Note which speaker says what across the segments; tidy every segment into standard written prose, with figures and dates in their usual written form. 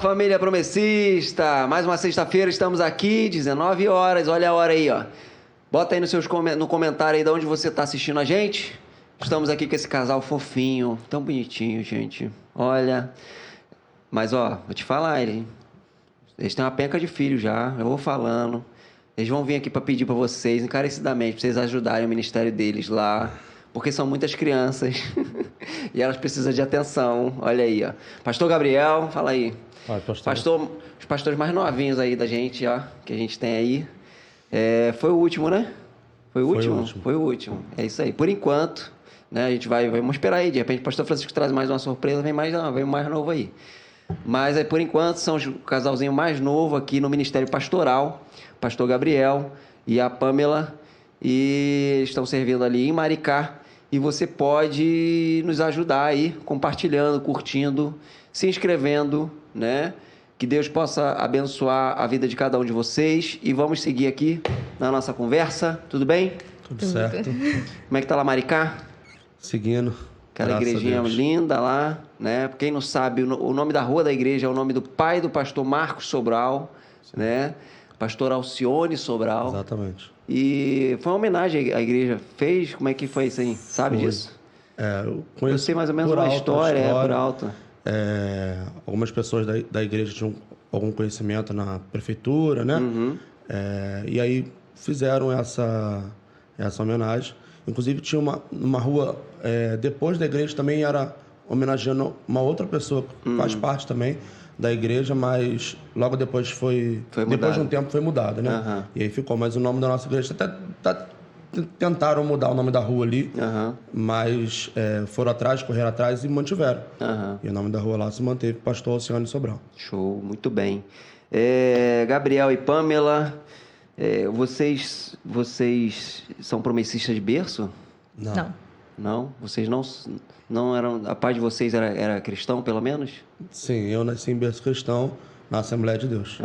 Speaker 1: Família Promessista! Mais uma sexta-feira, estamos aqui, 19 horas, olha a hora aí, ó. Bota aí no comentário aí de onde você tá assistindo a gente. Estamos aqui com esse casal fofinho, tão bonitinho, gente. Olha, mas ó, vou te falar, eles têm uma penca de filho já, eu vou falando. Eles vão vir aqui para pedir para vocês, encarecidamente, para vocês ajudarem o ministério deles lá, porque são muitas crianças e elas precisam de atenção. Olha aí, ó. Pastor Gabriel, fala aí. Os pastores mais novinhos aí da gente, ó, que a gente tem aí. Foi o último, né? Foi o último? Foi o último. É isso aí. Por enquanto, né? A gente vamos esperar aí. De repente o pastor Francisco traz mais uma surpresa, vem mais novo aí. Mas por enquanto são o casalzinho mais novo aqui no Ministério Pastoral, pastor Gabriel e a Pamela, e eles estão servindo ali em Maricá. E você pode nos ajudar aí, compartilhando, curtindo, se inscrevendo, né? Que Deus possa abençoar a vida de cada um de vocês. E vamos seguir aqui na nossa conversa. Tudo bem?
Speaker 2: Tudo certo.
Speaker 1: Como é que tá lá, Maricá?
Speaker 2: Seguindo.
Speaker 1: Aquela igrejinha linda lá, né? Quem não sabe, o nome da rua da igreja é o nome do pai do pastor Marcos Sobral, né? Pastor Alcione Sobral.
Speaker 2: Exatamente.
Speaker 1: E foi uma homenagem à igreja. Fez? Como é que foi isso aí? Sabe disso?
Speaker 2: Eu
Speaker 1: sei mais ou menos uma história, por alto.
Speaker 2: Algumas pessoas da igreja tinham algum conhecimento na prefeitura, né?
Speaker 1: Uhum.
Speaker 2: E aí fizeram essa homenagem. Inclusive tinha uma rua, depois da igreja também era homenageando uma outra pessoa que faz parte também da igreja, mas logo depois depois de um tempo foi mudado, né?
Speaker 1: Uhum.
Speaker 2: E aí ficou, mas o nome da nossa igreja tentaram mudar o nome da rua ali, mas foram atrás, correram atrás e mantiveram. E o nome da rua lá se manteve, Pastor Alcione Sobral.
Speaker 1: Show, muito bem. Gabriel e Pamela, vocês são promessistas de berço?
Speaker 2: Não.
Speaker 1: Não? Vocês não eram... A pai de vocês era cristão, pelo menos?
Speaker 2: Sim, eu nasci em berço cristão, na Assembleia de Deus.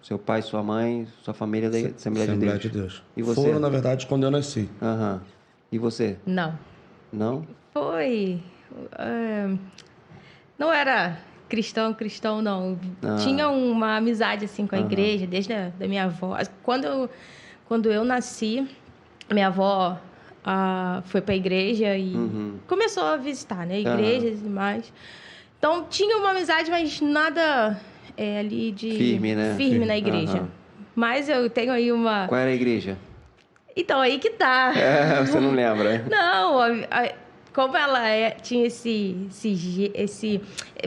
Speaker 1: Seu pai, sua mãe, sua família da Assembleia de Deus. E você?
Speaker 2: Foram, na verdade, quando eu nasci.
Speaker 1: E você?
Speaker 3: Não.
Speaker 1: Não?
Speaker 3: Foi... não era cristão, não. Tinha uma amizade, assim, com a igreja, desde da minha avó. Quando eu nasci, minha avó foi para a igreja e começou a visitar, né? Igrejas e mais. Então, tinha uma amizade, mas nada ali de...
Speaker 1: Firme, né?
Speaker 3: Firme na igreja. Mas eu tenho aí uma...
Speaker 1: Qual era a igreja?
Speaker 3: Então, aí que tá.
Speaker 1: Você não lembra?
Speaker 3: Não, como ela tinha esse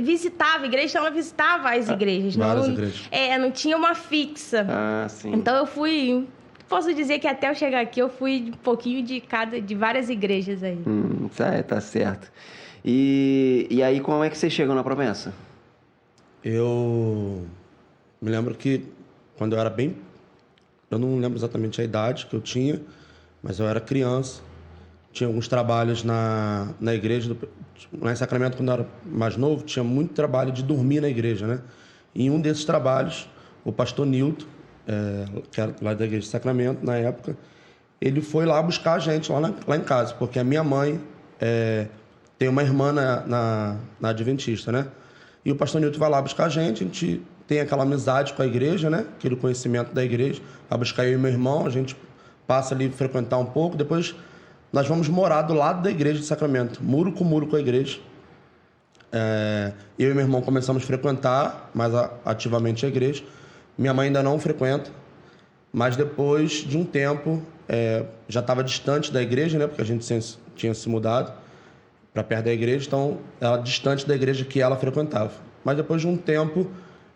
Speaker 3: visitava a igreja, então ela visitava as igrejas.
Speaker 2: Várias igrejas.
Speaker 3: Não tinha uma fixa.
Speaker 1: Sim.
Speaker 3: Então eu fui... Posso dizer que até eu chegar aqui, eu fui um pouquinho de várias igrejas aí.
Speaker 1: Tá certo. E aí, como é que você chegou na promessa?
Speaker 2: Eu me lembro que quando eu era bem... Eu não lembro exatamente a idade que eu tinha, mas eu era criança. Tinha alguns trabalhos na igreja. Lá em Sacramento, quando eu era mais novo, tinha muito trabalho de dormir na igreja, né? E em um desses trabalhos, o pastor Nilton, que era lá da igreja de Sacramento, na época, ele foi lá buscar a gente, lá em casa, porque a minha mãe tem uma irmã na Adventista, né? E o pastor Nilton vai lá buscar a gente tem aquela amizade com a igreja, né? Aquele conhecimento da igreja, vai buscar eu e meu irmão, a gente passa ali a frequentar um pouco, depois nós vamos morar do lado da igreja de Sacramento, muro com a igreja. Eu e meu irmão começamos a frequentar mais ativamente a igreja. Minha mãe ainda não frequenta, mas depois de um tempo, já estava distante da igreja, né? Porque a gente tinha se mudado para perto da igreja, então ela distante da igreja que ela frequentava. Mas depois de um tempo,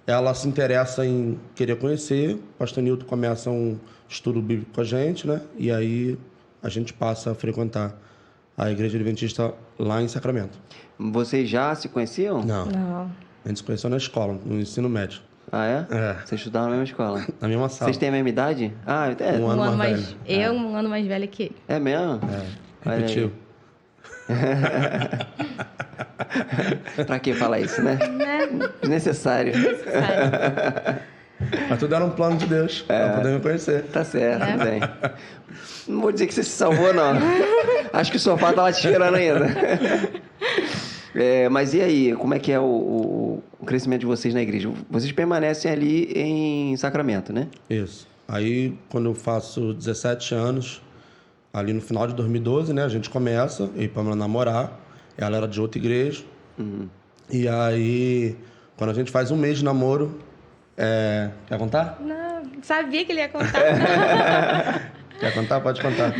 Speaker 2: ela se interessa em querer conhecer. O pastor Nilton começa um estudo bíblico com a gente, né? E aí a gente passa a frequentar a igreja adventista lá em Sacramento.
Speaker 1: Vocês já se conheciam?
Speaker 2: Não. A gente se conheceu na escola, no ensino médio.
Speaker 1: Vocês estudaram na mesma escola?
Speaker 2: Na mesma sala.
Speaker 1: Vocês têm a mesma idade?
Speaker 2: Um ano mais velho.
Speaker 3: Eu, um ano mais velha que ele.
Speaker 1: É mesmo?
Speaker 2: Repetiu.
Speaker 1: Pra que falar isso, né? Desnecessário.
Speaker 2: Mas tudo era um plano de Deus, pra poder me conhecer.
Speaker 1: Tá certo, tudo bem. Não vou dizer que você se salvou, não. Acho que o sofá tá lá te esperando ainda. Mas e aí, como é que é o crescimento de vocês na igreja? Vocês permanecem ali em Sacramento, né?
Speaker 2: Isso. Aí, quando eu faço 17 anos, ali no final de 2012, né? A gente começa, eu e Pamela namorar. Ela era de outra igreja. E aí, quando a gente faz um mês de namoro... Quer contar?
Speaker 3: Não, sabia que ele ia contar.
Speaker 2: Quer contar? Pode contar.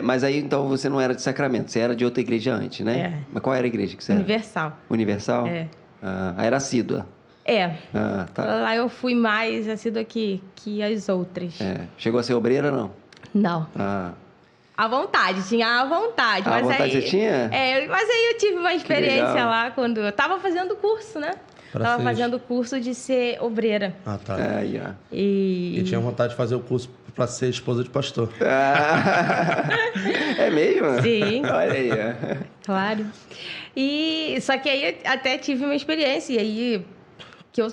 Speaker 1: Mas aí, então, você não era de Sacramento, você era de outra igreja antes, né?
Speaker 3: É.
Speaker 1: Mas qual era a igreja que você era?
Speaker 3: Universal.
Speaker 1: Universal?
Speaker 3: É.
Speaker 1: Ah, era assídua.
Speaker 3: É.
Speaker 1: Ah, tá.
Speaker 3: Lá eu fui mais assídua que as outras.
Speaker 1: É. Chegou a ser obreira, não?
Speaker 3: Não.
Speaker 1: Ah.
Speaker 3: À vontade, tinha à vontade.
Speaker 1: À
Speaker 3: mas
Speaker 1: vontade
Speaker 3: aí,
Speaker 1: você tinha?
Speaker 3: Mas aí eu tive uma experiência
Speaker 1: legal.
Speaker 3: lá quando eu tava fazendo curso, né? Tava fazendo o curso de ser obreira.
Speaker 2: Ah, tá.
Speaker 1: Aí, ó.
Speaker 2: E tinha vontade de fazer o curso para ser esposa de pastor.
Speaker 1: É mesmo?
Speaker 3: Sim.
Speaker 1: Olha aí, ó.
Speaker 3: Claro. Só que aí até tive uma experiência, e aí que eu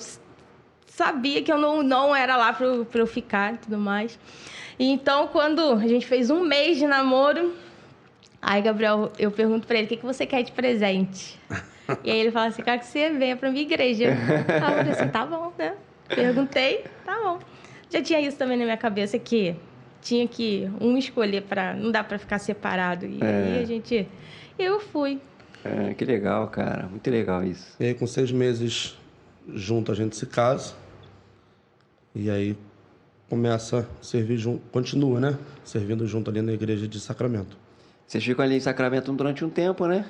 Speaker 3: sabia que eu não era lá pra eu ficar e tudo mais. E então, quando a gente fez um mês de namoro, aí, Gabriel, eu pergunto pra ele, o que você quer de presente? E aí ele fala assim, quero que você venha pra minha igreja. Eu falei assim, tá bom, né? Perguntei, tá bom. Já tinha isso também na minha cabeça, que tinha que escolher não dá pra ficar separado. E aí eu fui.
Speaker 1: Que legal, cara. Muito legal isso.
Speaker 2: E aí, com 6 meses junto, a gente se casa. E aí começa a servir junto, continua, né? Servindo junto ali na igreja de Sacramento.
Speaker 1: Vocês ficam ali em Sacramento durante um tempo, né?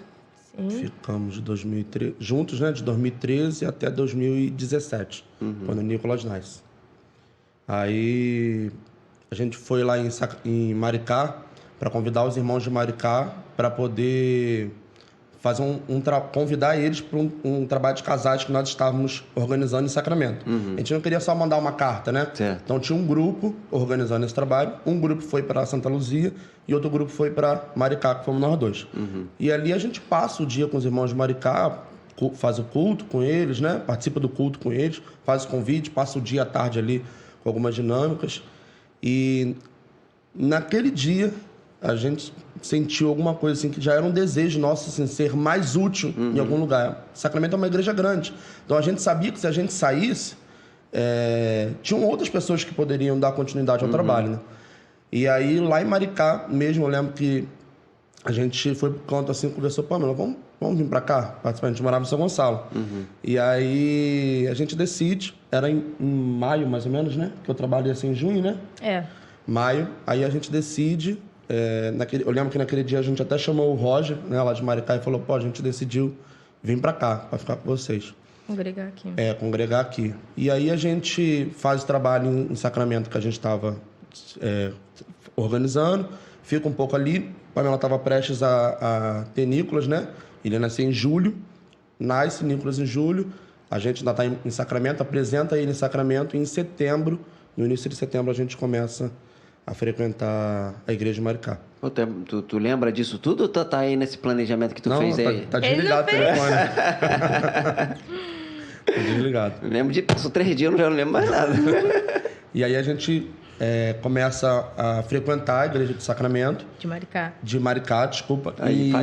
Speaker 3: Sim.
Speaker 2: Ficamos de 2013, juntos, né? De 2013 até 2017, quando o Nicolas nasce. Aí a gente foi lá em Maricá para convidar os irmãos de Maricá para poder fazer convidar eles para um trabalho de casais que nós estávamos organizando em Sacramento. A gente não queria só mandar uma carta, né?
Speaker 1: Certo.
Speaker 2: Então tinha um grupo organizando esse trabalho, um grupo foi para Santa Luzia e outro grupo foi para Maricá, que fomos nós dois. E ali a gente passa o dia com os irmãos de Maricá, faz o culto com eles, né? Participa do culto com eles, faz o convite, passa o dia à tarde ali com algumas dinâmicas. E naquele dia a gente sentiu alguma coisa assim que já era um desejo nosso, assim, ser mais útil em algum lugar. Sacramento é uma igreja grande, então a gente sabia que se a gente saísse, tinham outras pessoas que poderiam dar continuidade ao trabalho, né? E aí lá em Maricá mesmo, eu lembro que a gente foi pro canto assim, conversou, Pamela, vamos vir para cá participar. A gente morava em São Gonçalo. E aí a gente decide, era em maio mais ou menos, né? Que eu trabalhei assim em junho, né? Maio, aí a gente decide. Eu lembro que naquele dia a gente até chamou o Roger, né, lá de Maricá, e falou, a gente decidiu vir para cá, para ficar com vocês.
Speaker 3: Congregar aqui.
Speaker 2: Congregar aqui. E aí a gente faz o trabalho em Sacramento que a gente estava organizando, fica um pouco ali. A Pamela estava prestes a ter Nicolas, né? Ele nasceu em julho, nasce Nicolas em julho, a gente ainda está em Sacramento, apresenta ele em Sacramento, e em setembro, no início de setembro, a gente começa a frequentar a igreja de Maricá.
Speaker 1: Tu lembra disso tudo ou tá aí nesse planejamento que tu fez aí?
Speaker 2: Tá desligado o telefone. Tá desligado.
Speaker 1: Eu lembro passou 3 dias, eu já não lembro mais nada.
Speaker 2: E aí a gente começa a frequentar a igreja de Sacramento. De Maricá, desculpa.
Speaker 1: Aí,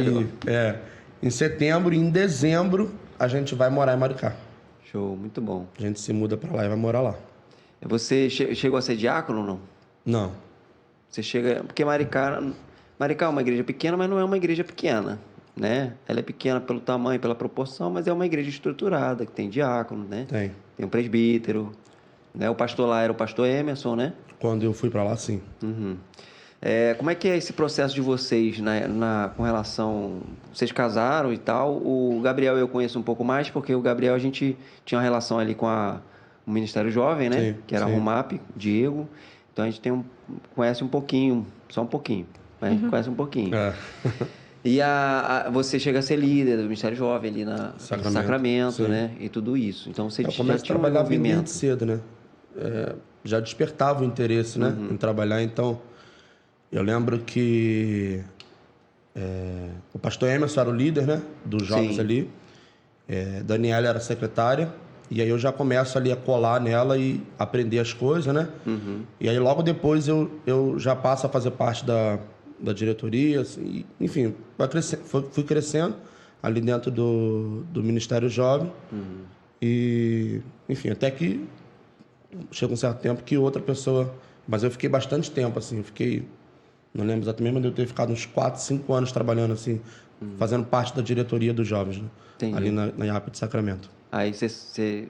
Speaker 2: em setembro e em dezembro a gente vai morar em Maricá.
Speaker 1: Show, muito bom.
Speaker 2: A gente se muda para lá e vai morar lá.
Speaker 1: Você chegou a ser diácono ou não?
Speaker 2: Não.
Speaker 1: Você chega... Porque Maricá é uma igreja pequena, mas não é uma igreja pequena, né? Ela é pequena pelo tamanho, pela proporção, mas é uma igreja estruturada, que tem diácono, né?
Speaker 2: Tem
Speaker 1: um presbítero, né? O pastor lá era o pastor Emerson, né?
Speaker 2: Quando eu fui para lá, sim.
Speaker 1: Como é que é esse processo de vocês, com relação... Vocês casaram e tal. O Gabriel eu conheço um pouco mais, porque o Gabriel a gente tinha uma relação ali com o Ministério Jovem, né?
Speaker 2: Sim,
Speaker 1: que era a Romap, Diego. Então a gente conhece um pouquinho, só um pouquinho. Mas a gente conhece um pouquinho. E você chega a ser líder do Ministério Jovem ali na Sacramento, né? E tudo isso. Então você
Speaker 2: já tinha um envolvimento desde cedo, né? Já despertava o interesse, né? Em trabalhar. Então, eu lembro que o pastor Emerson era o líder, né? Dos jovens ali. Daniela era a secretária. E aí eu já começo ali a colar nela e aprender as coisas, né? E aí logo depois eu já passo a fazer parte da diretoria, assim, enfim, fui crescendo ali dentro do Ministério Jovem. E, enfim, até que chega um certo tempo que outra pessoa... Mas eu fiquei bastante tempo, assim, não lembro exatamente, mas eu ter ficado uns 4, 5 anos trabalhando, assim, fazendo parte da diretoria dos jovens, né?
Speaker 1: Entendi.
Speaker 2: Ali na IAP de Sacramento.
Speaker 1: Aí você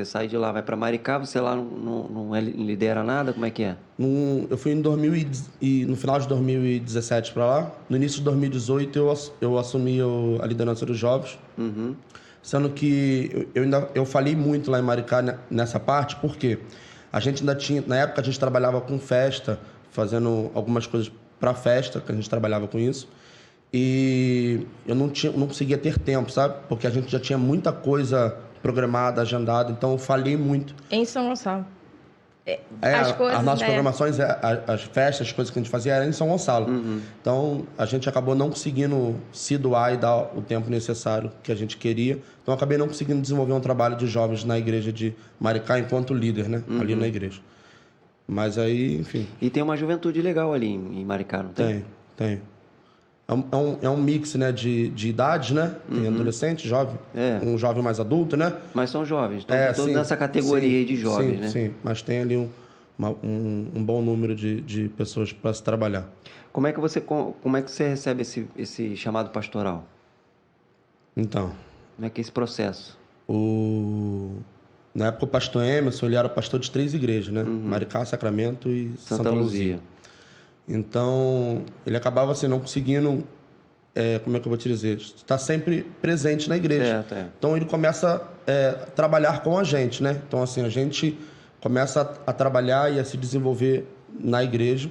Speaker 1: sai de lá, vai para Maricá, você lá não lidera nada? Como é que é?
Speaker 2: Eu fui no final de 2017 para lá. No início de 2018 eu assumi a liderança dos jovens.
Speaker 1: Uhum.
Speaker 2: Sendo que eu falhei muito lá em Maricá nessa parte, porque a gente ainda tinha... Na época a gente trabalhava com festa, fazendo algumas coisas para festa, que a gente trabalhava com isso. E eu não conseguia ter tempo, sabe? Porque a gente já tinha muita coisa programada, agendada, então eu falhei muito.
Speaker 3: Em São Gonçalo. As
Speaker 2: nossas programações, as festas, as coisas que a gente fazia eram em São Gonçalo.
Speaker 1: Uhum.
Speaker 2: Então, a gente acabou não conseguindo se doar e dar o tempo necessário que a gente queria. Então, eu acabei não conseguindo desenvolver um trabalho de jovens na igreja de Maricá enquanto líder, né? Ali na igreja. Mas aí, enfim...
Speaker 1: E tem uma juventude legal ali em Maricá, não tem?
Speaker 2: Tem. É um mix, né, de idades, né? Tem adolescente, jovem, um jovem mais adulto, né?
Speaker 1: Mas são jovens, estão todos nessa categoria aí de jovens, né?
Speaker 2: Sim, mas tem ali um bom número de pessoas para se trabalhar.
Speaker 1: Como é que você recebe esse chamado pastoral?
Speaker 2: Então...
Speaker 1: Como é que é esse processo?
Speaker 2: Na época o pastor Emerson, ele era pastor de 3 igrejas, né? Maricá, Sacramento e Santa Luzia. Então, ele acabava assim, não conseguindo, como é que eu vou te dizer, estar sempre presente na igreja.
Speaker 1: Certo.
Speaker 2: Então, ele começa a trabalhar com a gente, né? Então, assim, a gente começa a trabalhar e a se desenvolver na igreja.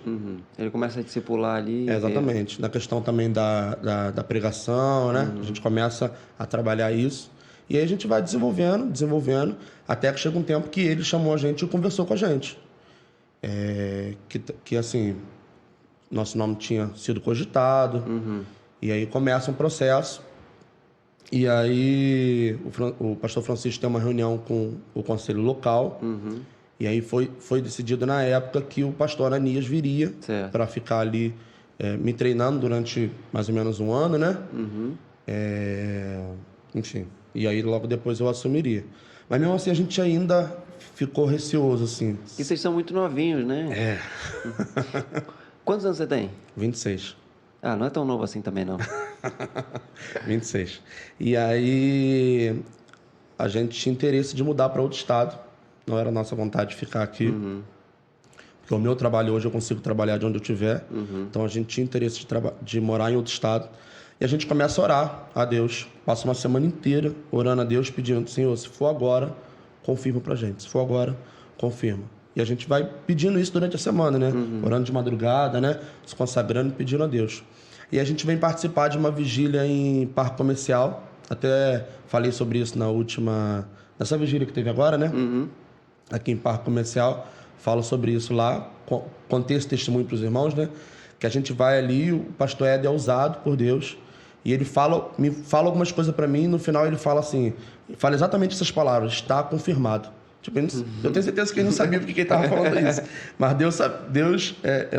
Speaker 1: Ele começa a discipular ali.
Speaker 2: Exatamente. Na questão também da pregação, né? A gente começa a trabalhar isso. E aí a gente vai desenvolvendo, até que chega um tempo que ele chamou a gente e conversou com a gente. Que assim... Nosso nome tinha sido cogitado. E aí começa um processo. E aí o pastor Francisco tem uma reunião com o conselho local. E aí foi decidido na época que o pastor Ananias viria para ficar ali me treinando durante mais ou menos um ano, né? Enfim. E aí logo depois eu assumiria. Mas mesmo assim a gente ainda ficou receoso, assim.
Speaker 1: E vocês são muito novinhos, né? Quantos anos você tem?
Speaker 2: 26.
Speaker 1: Ah, não é tão novo assim também, não.
Speaker 2: 26. E aí, a gente tinha interesse de mudar para outro estado. Não era nossa vontade de ficar aqui. Porque o meu trabalho hoje eu consigo trabalhar de onde eu estiver. Então, a gente tinha interesse de morar em outro estado. E a gente começa a orar a Deus. Passa uma semana inteira orando a Deus, pedindo: Senhor, se for agora, confirma pra gente. Se for agora, confirma. E a gente vai pedindo isso durante a semana, né? Orando de madrugada, né? Se consagrando e pedindo a Deus. E a gente vem participar de uma vigília em Parque Comercial. Até falei sobre isso nessa vigília que teve agora, né? Aqui em Parque Comercial. Falo sobre isso lá. Contei esse testemunho para os irmãos, né? Que a gente vai ali, o pastor Ed é usado por Deus. E ele me fala algumas coisas para mim. E no final ele fala assim... Fala exatamente essas palavras. Está confirmado. Tipo, eu tenho certeza que ele não sabia porque ele estava falando isso. Mas Deus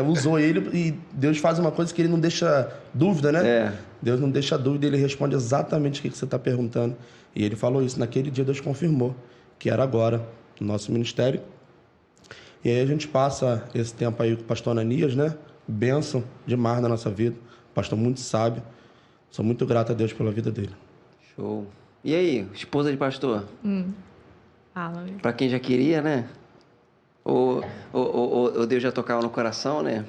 Speaker 2: usou ele e Deus faz uma coisa que ele não deixa dúvida, né? Deus não deixa dúvida, ele responde exatamente o que você está perguntando. E ele falou isso. Naquele dia Deus confirmou que era agora no nosso ministério. E aí a gente passa esse tempo aí com o pastor Ananias, né? Bênção demais na nossa vida. Pastor muito sábio. Sou muito grato a Deus pela vida dele.
Speaker 1: Show. E aí, esposa de pastor?
Speaker 3: Fala.
Speaker 1: Pra quem já queria, né? Ou Deus já tocava no coração, né?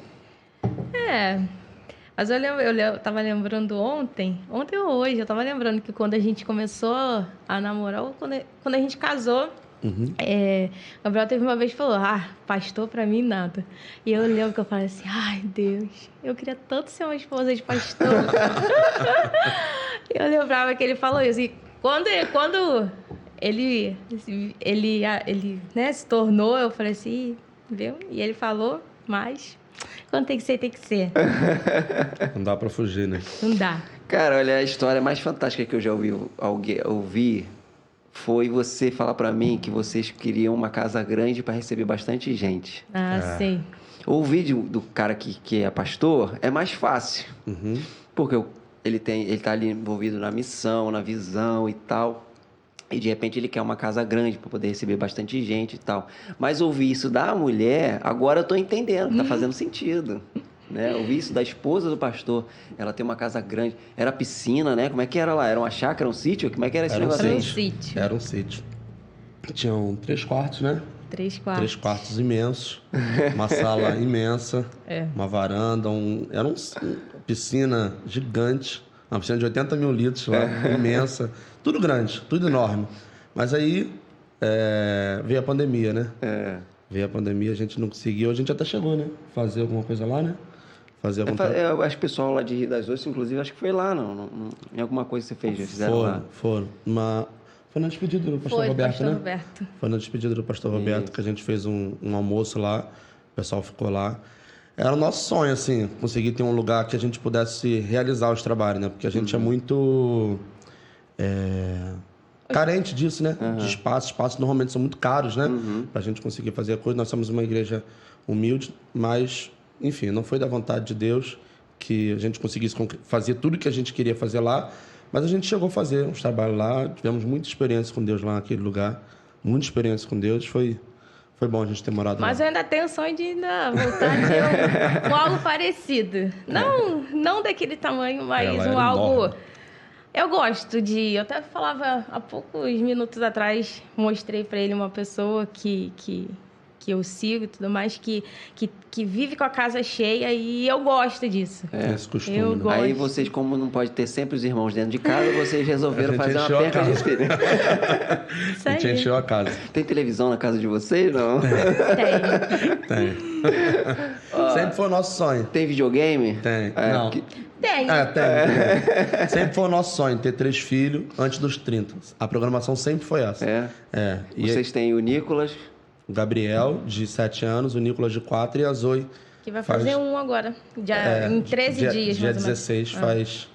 Speaker 3: Mas eu tava lembrando ontem ou hoje, eu tava lembrando que quando a gente começou a namorar, ou quando a gente casou, Gabriel teve uma vez que falou: pastor pra mim nada. E eu lembro que eu falei assim: ai Deus, eu queria tanto ser uma esposa de pastor. Eu lembrava que ele falou isso. E quando ele né, se tornou, eu falei assim, viu? E ele falou, mas quando tem que ser, tem que ser.
Speaker 2: Não dá pra fugir, né?
Speaker 3: Não dá.
Speaker 1: Cara, olha, a história mais fantástica que eu já ouvi foi você falar pra mim que vocês queriam uma casa grande pra receber bastante gente.
Speaker 3: Sei.
Speaker 1: Ouvir do cara que é pastor é mais fácil. Porque ele tá ali envolvido na missão, na visão e tal. E de repente ele quer uma casa grande para poder receber bastante gente e tal. Mas ouvir isso da mulher, agora eu tô entendendo, que tá fazendo sentido. Né? Ouvir isso da esposa do pastor, ela tem uma casa grande. Era piscina, né? Como é que era lá? Era uma chácara, um sítio? Como é que era esse
Speaker 2: Era um
Speaker 1: negócio aí?
Speaker 3: sítio.
Speaker 2: Era um sítio. Tinham 3 quartos, né?
Speaker 3: 3 quartos.
Speaker 2: 3 quartos imensos, uma sala imensa,
Speaker 3: É.
Speaker 2: uma varanda, era uma piscina gigante, uma piscina de 80 mil litros lá, imensa, tudo grande, tudo enorme. Mas aí veio a pandemia, né? Veio a pandemia, a gente não conseguiu, a gente até chegou, né? Fazer alguma coisa lá, né? Fazer algum
Speaker 1: Eu acho que o pessoal lá de Rio das Ostras, inclusive, acho que foi lá, não, em alguma coisa que você fez, já fizeram lá.
Speaker 2: Foram. Foi na despedida do pastor
Speaker 3: Foi,
Speaker 2: Roberto,
Speaker 3: pastor
Speaker 2: né?
Speaker 3: Roberto.
Speaker 2: Foi na despedida do pastor Roberto que a gente fez um almoço lá, o pessoal ficou lá. Era o nosso sonho, assim, conseguir ter um lugar que a gente pudesse realizar os trabalhos, né? Porque a gente é muito carente disso, né? De espaço. Espaços normalmente são muito caros, né? Pra gente conseguir fazer a coisa. Nós somos uma igreja humilde, mas, enfim, não foi da vontade de Deus que a gente conseguisse fazer tudo que a gente queria fazer lá. Mas a gente chegou a fazer uns trabalhos lá, tivemos muita experiência com Deus lá naquele lugar. Muita experiência com Deus, foi bom a gente ter morado lá.
Speaker 3: Mas eu ainda tenho sonho de ainda voltar a ter algo parecido. Não daquele tamanho, mas
Speaker 2: Ela era
Speaker 3: um algo...
Speaker 2: enorme.
Speaker 3: Eu gosto de... Eu até falava há poucos minutos atrás, mostrei para ele uma pessoa que eu sigo e tudo mais, que vive com a casa cheia e eu gosto disso.
Speaker 2: Tem esse costume,
Speaker 3: Eu
Speaker 2: né?
Speaker 3: gosto.
Speaker 1: Aí vocês, como não pode ter sempre os irmãos dentro de casa, vocês resolveram
Speaker 2: A gente
Speaker 1: fazer uma
Speaker 2: encheu a
Speaker 1: perca de
Speaker 2: casa.
Speaker 1: espírito.
Speaker 3: Isso
Speaker 2: A gente
Speaker 3: aí.
Speaker 2: encheu a casa.
Speaker 1: Tem televisão na casa de vocês, não?
Speaker 3: Tem.
Speaker 2: Tem. Sempre foi o nosso sonho.
Speaker 1: Tem videogame?
Speaker 2: Tem.
Speaker 1: Não.
Speaker 2: Tem.
Speaker 3: Tem.
Speaker 2: Sempre foi o nosso sonho ter 3 filhos antes dos 30. A programação sempre foi essa. E
Speaker 1: Vocês têm o Nicolas.
Speaker 2: o Gabriel, de 7 anos, o Nicolas, de 4, e a Zoe.
Speaker 3: Que vai fazer agora. Em 13 dias,
Speaker 2: Dia
Speaker 3: mais ou menos.
Speaker 2: 16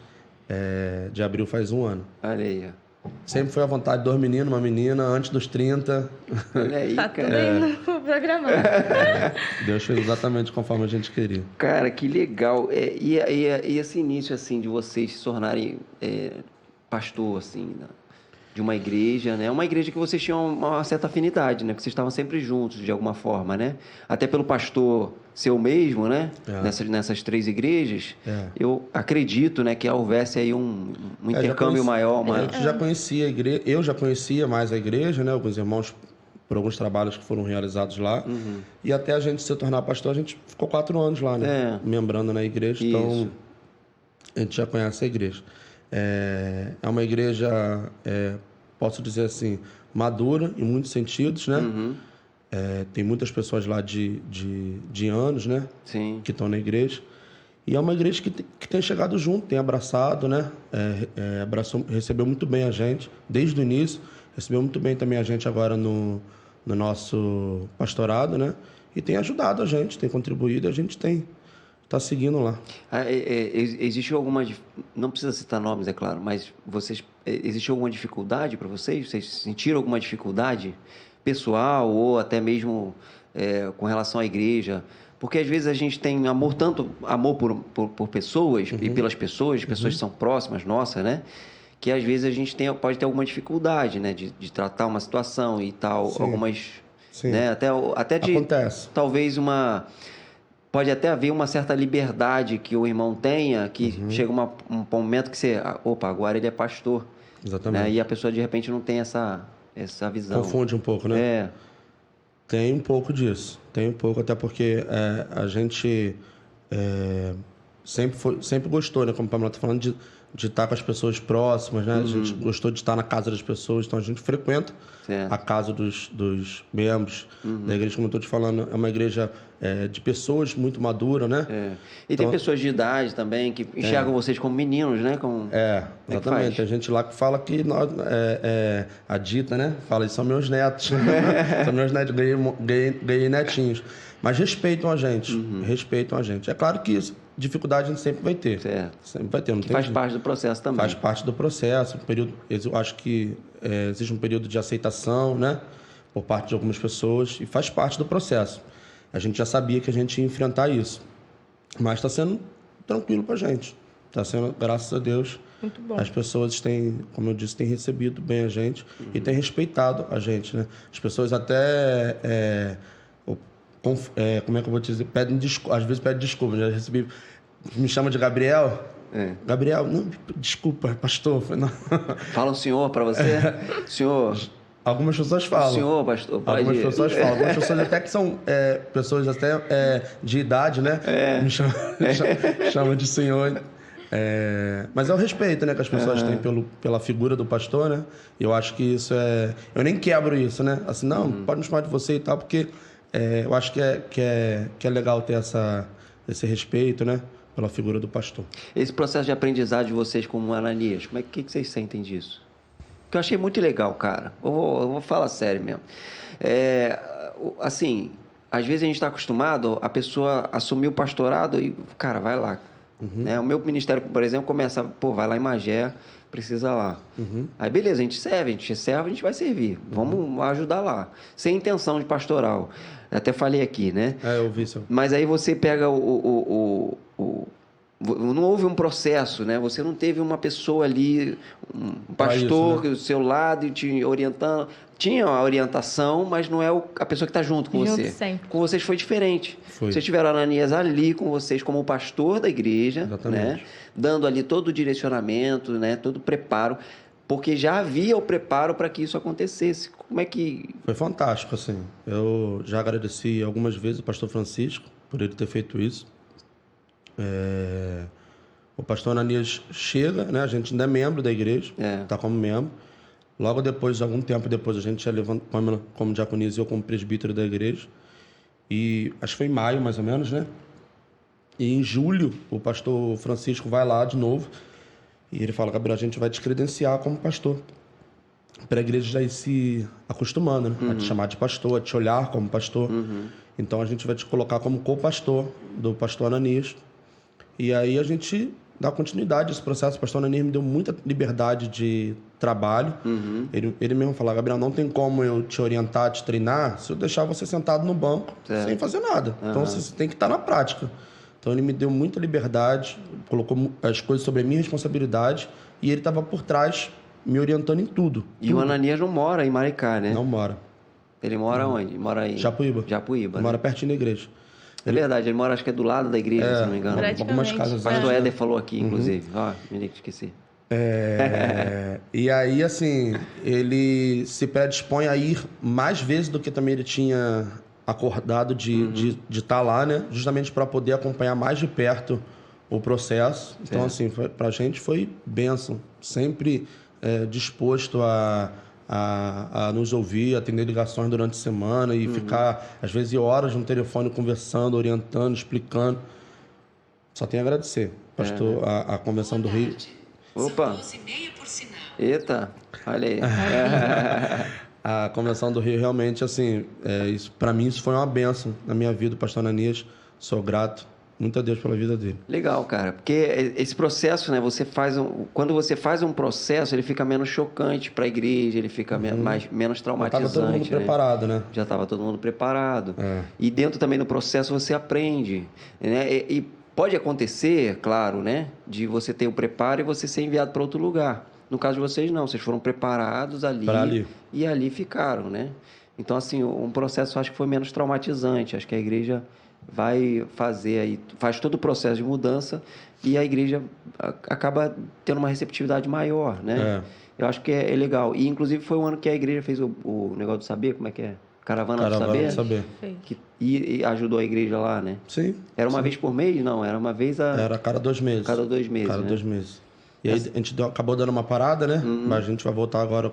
Speaker 2: de abril faz 1 ano.
Speaker 1: Olha aí, ó.
Speaker 2: Sempre foi a vontade de 2 meninos, uma menina, antes dos 30.
Speaker 1: Olha aí,
Speaker 3: Tá tudo
Speaker 1: cara.
Speaker 3: aí no programado.
Speaker 2: Deus fez exatamente conforme a gente queria.
Speaker 1: Cara, que legal. E esse início, assim, de vocês se tornarem pastor, assim, de uma igreja, né? Uma igreja que vocês tinham uma certa afinidade, né? Que vocês estavam sempre juntos, de alguma forma, né? Até pelo pastor ser o mesmo, né? Nessas 3 igrejas, eu acredito, né? Que houvesse aí um intercâmbio maior.
Speaker 2: A gente já conhecia a igreja, eu já conhecia mais a igreja, né? Alguns irmãos, por alguns trabalhos que foram realizados lá. E até a gente se tornar pastor, a gente ficou 4 anos lá, né? Membrando na igreja, então a gente já conhece a igreja. É uma igreja, posso dizer assim, madura em muitos sentidos, né? Tem muitas pessoas lá de anos, né?
Speaker 1: Sim.
Speaker 2: Que estão na igreja. E é uma igreja que tem chegado junto, tem abraçado, né? Recebeu muito bem a gente, desde o início. Recebeu muito bem também a gente agora no nosso pastorado, né? E tem ajudado a gente, tem contribuído, a gente está seguindo lá.
Speaker 1: Existe alguma... Não precisa citar nomes, é claro, mas existiu alguma dificuldade para vocês? Vocês sentiram alguma dificuldade pessoal ou até mesmo com relação à igreja? Porque às vezes a gente tem tanto amor por pessoas e pelas pessoas, pessoas que são próximas nossas, né? Que às vezes a gente pode ter alguma dificuldade, né? De tratar uma situação e tal,
Speaker 2: Sim.
Speaker 1: algumas...
Speaker 2: Sim.
Speaker 1: Né? Até de...
Speaker 2: Acontece.
Speaker 1: Talvez pode até haver uma certa liberdade que o irmão tenha, que chega um momento que você... Opa, agora ele é pastor.
Speaker 2: Exatamente.
Speaker 1: Né? E a pessoa, de repente, não tem essa visão.
Speaker 2: Confunde um pouco, né? Tem um pouco disso. Tem um pouco, até porque a gente sempre gostou, né? Como a Pamela está falando, de estar com as pessoas próximas, né? A gente gostou de estar na casa das pessoas, então a gente frequenta a casa dos membros da igreja, como eu estou te falando, é uma igreja de pessoas muito madura, né?
Speaker 1: E tem pessoas de idade também que enxergam vocês como meninos, né?
Speaker 2: Exatamente. A gente lá que fala que nós, a Dita, né? Fala, são meus netos. São meus netos, ganhei netinhos. Mas respeitam a gente. Respeitam a gente. É claro que dificuldade a gente sempre vai ter.
Speaker 1: Certo.
Speaker 2: Sempre vai ter. Não tem
Speaker 1: faz parte do processo também.
Speaker 2: Faz parte do processo. Eu acho que existe um período de aceitação, né? Por parte de algumas pessoas. E faz parte do processo. A gente já sabia que a gente ia enfrentar isso. Mas está sendo tranquilo para a gente. Tá sendo, graças a Deus,
Speaker 3: Muito bom.
Speaker 2: as pessoas têm, como eu disse, têm recebido bem a gente e têm respeitado a gente, né? As pessoas até, como é que eu vou te dizer? Às vezes pedem desculpa. Já recebi, me chama de Gabriel. Gabriel, não, desculpa, pastor. Eu falei, não.
Speaker 1: Fala o senhor pra você? Senhor...
Speaker 2: Algumas pessoas falam.
Speaker 1: Senhor, pastor, pode...
Speaker 2: Algumas pessoas falam. Algumas pessoas até que são pessoas até de idade, né? Me chamam de senhor. Mas é o respeito, né, que as pessoas têm pela figura do pastor, né? E eu acho que isso é... Eu nem quebro isso, né? Assim, não, pode me chamar de você e tal, porque eu acho que é legal ter esse respeito, né? Pela figura do pastor.
Speaker 1: Esse processo de aprendizado de vocês como Ananias, como é que vocês sentem disso? Que eu achei muito legal, cara. Eu vou falar sério mesmo. Assim, às vezes a gente está acostumado a pessoa assumir o pastorado e, cara, vai lá. Né? O meu ministério, por exemplo, começa, vai lá em Magé, precisa lá. Aí, beleza, a gente serve, a gente vai servir. Vamos ajudar lá. Sem intenção de pastoral. Até falei aqui, né?
Speaker 2: Eu vi isso.
Speaker 1: Mas aí você pega não houve um processo, né? Você não teve uma pessoa ali, um pastor
Speaker 2: isso, né?
Speaker 1: do seu lado te orientando. Tinha a orientação, mas não é a pessoa que está junto com você.
Speaker 3: Sempre.
Speaker 1: Com vocês foi diferente.
Speaker 2: Foi.
Speaker 1: Vocês tiveram Ananias ali com vocês como pastor da igreja,
Speaker 2: Exatamente.
Speaker 1: né? Dando ali todo o direcionamento, né? Todo o preparo, porque já havia o preparo para que isso acontecesse. Como é que...
Speaker 2: Foi fantástico, assim. Eu já agradeci algumas vezes o pastor Francisco por ele ter feito isso. O pastor Ananias chega, né? A gente ainda é membro da igreja, está como membro. Logo depois, algum tempo depois, a gente já levanta Pâmela como diaconisa e eu como presbítero da igreja. E acho que foi em maio, mais ou menos, né? E em julho, o pastor Francisco vai lá de novo e ele fala: Gabriel, a gente vai te credenciar como pastor. Para a igreja já ir se acostumando, né? A te chamar de pastor, a te olhar como pastor. Então a gente vai te colocar como co-pastor do pastor Ananias. E aí a gente dá continuidade a esse processo. O pastor Ananias me deu muita liberdade de trabalho. Ele mesmo falou: Gabriel, não tem como eu te orientar, te treinar, se eu deixar você sentado no banco sem fazer nada. Então você tem que estar na prática. Então ele me deu muita liberdade, colocou as coisas sobre a minha responsabilidade e ele estava por trás me orientando em tudo.
Speaker 1: E o Ananias não mora em Maricá, né?
Speaker 2: Não mora.
Speaker 1: Ele mora onde? Mora em...
Speaker 2: Japuíba.
Speaker 1: Né?
Speaker 2: Mora pertinho da igreja.
Speaker 1: É verdade, ele mora, acho que é do lado da igreja, se não me engano.
Speaker 2: Algumas casas.
Speaker 1: O pastor Éder falou aqui, inclusive. Me esqueci.
Speaker 2: E aí, assim, ele se predispõe a ir mais vezes do que também ele tinha acordado de estar lá, né? Justamente para poder acompanhar mais de perto o processo. Então, assim, para a gente foi bênção. Sempre disposto a nos ouvir, atender ligações durante a semana e ficar, às vezes, horas no telefone conversando, orientando, explicando. Só tenho a agradecer. Pastor, a Convenção do Rio...
Speaker 1: Opa! Eita, olha aí.
Speaker 2: A Convenção do Rio realmente, assim, para mim isso foi uma bênção na minha vida, o pastor Ananias. Sou grato muito a Deus pela vida dele.
Speaker 1: Legal, cara, porque esse processo, né, quando você faz um processo, ele fica menos chocante para a igreja, ele fica menos traumatizante.
Speaker 2: Já estava todo mundo preparado, né?
Speaker 1: Já estava todo mundo preparado. E dentro também do processo você aprende, né? E pode acontecer, claro, né, de você ter o preparo e você ser enviado para outro lugar. No caso de vocês, não. Vocês foram preparados ali e ali ficaram, né? Então, assim, um processo acho que foi menos traumatizante. Acho que a igreja vai fazer aí, faz todo o processo de mudança e a igreja acaba tendo uma receptividade maior, né? Eu acho que é legal. E, inclusive, foi o ano que a igreja fez o negócio do saber, como é que é? Caravana do Saber. E ajudou a igreja lá, né?
Speaker 2: Sim.
Speaker 1: Era uma vez por mês? Não, era uma vez
Speaker 2: Era a cada 2 meses.
Speaker 1: Cada 2 meses,
Speaker 2: Cada
Speaker 1: né?
Speaker 2: 2 meses. E aí a gente acabou dando uma parada, né? Mas a gente vai voltar agora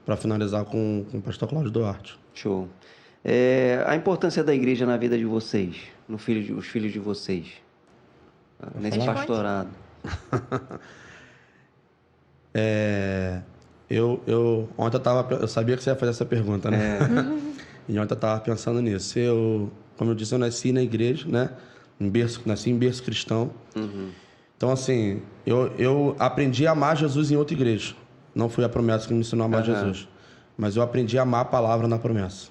Speaker 2: para finalizar com o pastor Cláudio Duarte.
Speaker 1: Show. A importância da igreja na vida de vocês, os filhos de vocês, nesse pastorado.
Speaker 2: Ontem eu sabia que você ia fazer essa pergunta, né? E ontem eu estava pensando nisso. Como eu disse, eu nasci na igreja, né? Nasci em berço cristão. Então, assim, eu aprendi a amar Jesus em outra igreja. Não foi a promessa que me ensinou a amar Jesus. Mas eu aprendi a amar a palavra na promessa.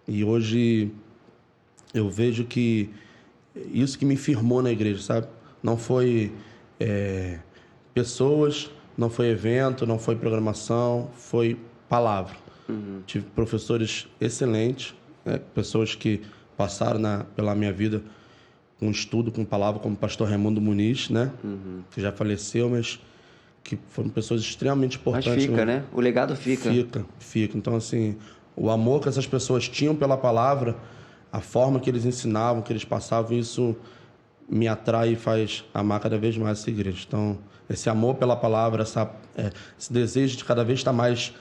Speaker 2: E hoje eu vejo que isso que me firmou na igreja, sabe? Não foi pessoas, não foi evento, não foi programação, foi palavra. Tive professores excelentes, né? Pessoas que passaram pela minha vida com estudo, com palavra, como o pastor Raimundo Muniz, né? Que já faleceu, mas que foram pessoas extremamente importantes.
Speaker 1: Mas fica, né? O legado fica.
Speaker 2: Fica. Então, assim, o amor que essas pessoas tinham pela palavra, a forma que eles ensinavam, que eles passavam, isso me atrai e faz amar cada vez mais essa igreja. Então, esse amor pela palavra, esse desejo de cada vez estar mais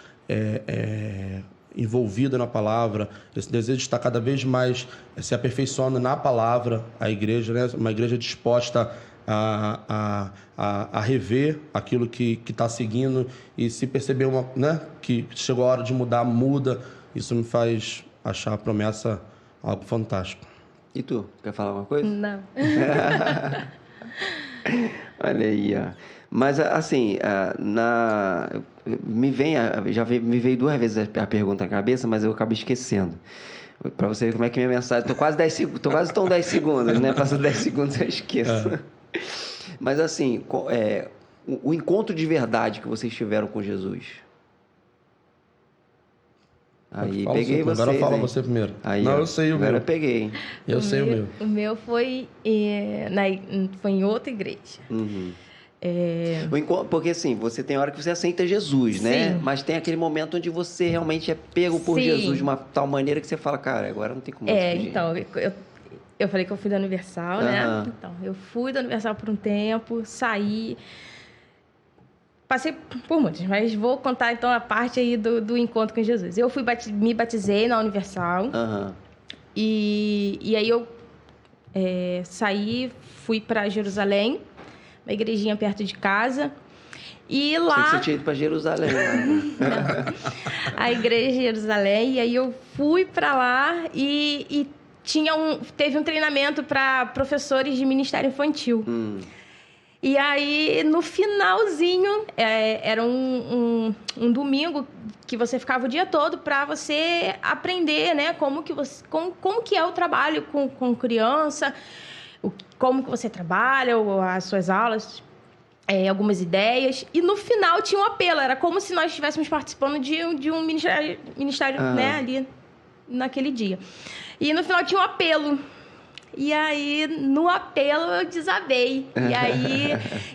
Speaker 2: envolvido na palavra, esse desejo de estar cada vez mais se aperfeiçoando na palavra, a igreja, né? Uma igreja disposta a rever aquilo que está seguindo e se perceber né? Que chegou a hora de mudar, muda. Isso me faz achar a promessa algo fantástico.
Speaker 1: E tu, quer falar alguma coisa?
Speaker 3: Não.
Speaker 1: Olha aí, ó. Mas, assim, me veio 2 vezes a pergunta na cabeça, mas eu acabei esquecendo. Pra você ver como é que minha mensagem... Tô quase 10 segundos, né? Passa 10 segundos eu esqueço. Mas, assim, o encontro de verdade que vocês tiveram com Jesus... Aí peguei você.
Speaker 2: Agora fala você primeiro.
Speaker 1: Aí,
Speaker 2: não, eu sei o meu.
Speaker 1: Agora eu peguei.
Speaker 2: Eu sei o meu.
Speaker 3: O meu foi em outra igreja.
Speaker 1: Porque assim, você tem hora que você aceita Jesus, né?
Speaker 3: Sim.
Speaker 1: Mas tem aquele momento onde você realmente é pego por
Speaker 3: Sim.
Speaker 1: Jesus de uma tal maneira que você fala, cara, agora não tem como mais fugir.
Speaker 3: Então, eu falei que eu fui da Universal, né? Então, eu fui da Universal por um tempo, saí... Passei por muitos, mas vou contar então a parte aí do encontro com Jesus. Eu me batizei na Universal. E aí eu saí, fui para Jerusalém, uma igrejinha perto de casa. E lá...
Speaker 1: Achei que você tinha ido para Jerusalém.
Speaker 3: A igreja de Jerusalém. E aí eu fui para lá e teve um treinamento para professores de ministério infantil. E aí, no finalzinho, era um domingo que você ficava o dia todo para você aprender, né? Como que é o trabalho com criança, como que você trabalha, as suas aulas, algumas ideias. E no final tinha um apelo, era como se nós estivéssemos participando de um ministério né, ali naquele dia. E no final tinha um apelo. E aí, no apelo, eu desabei. E aí,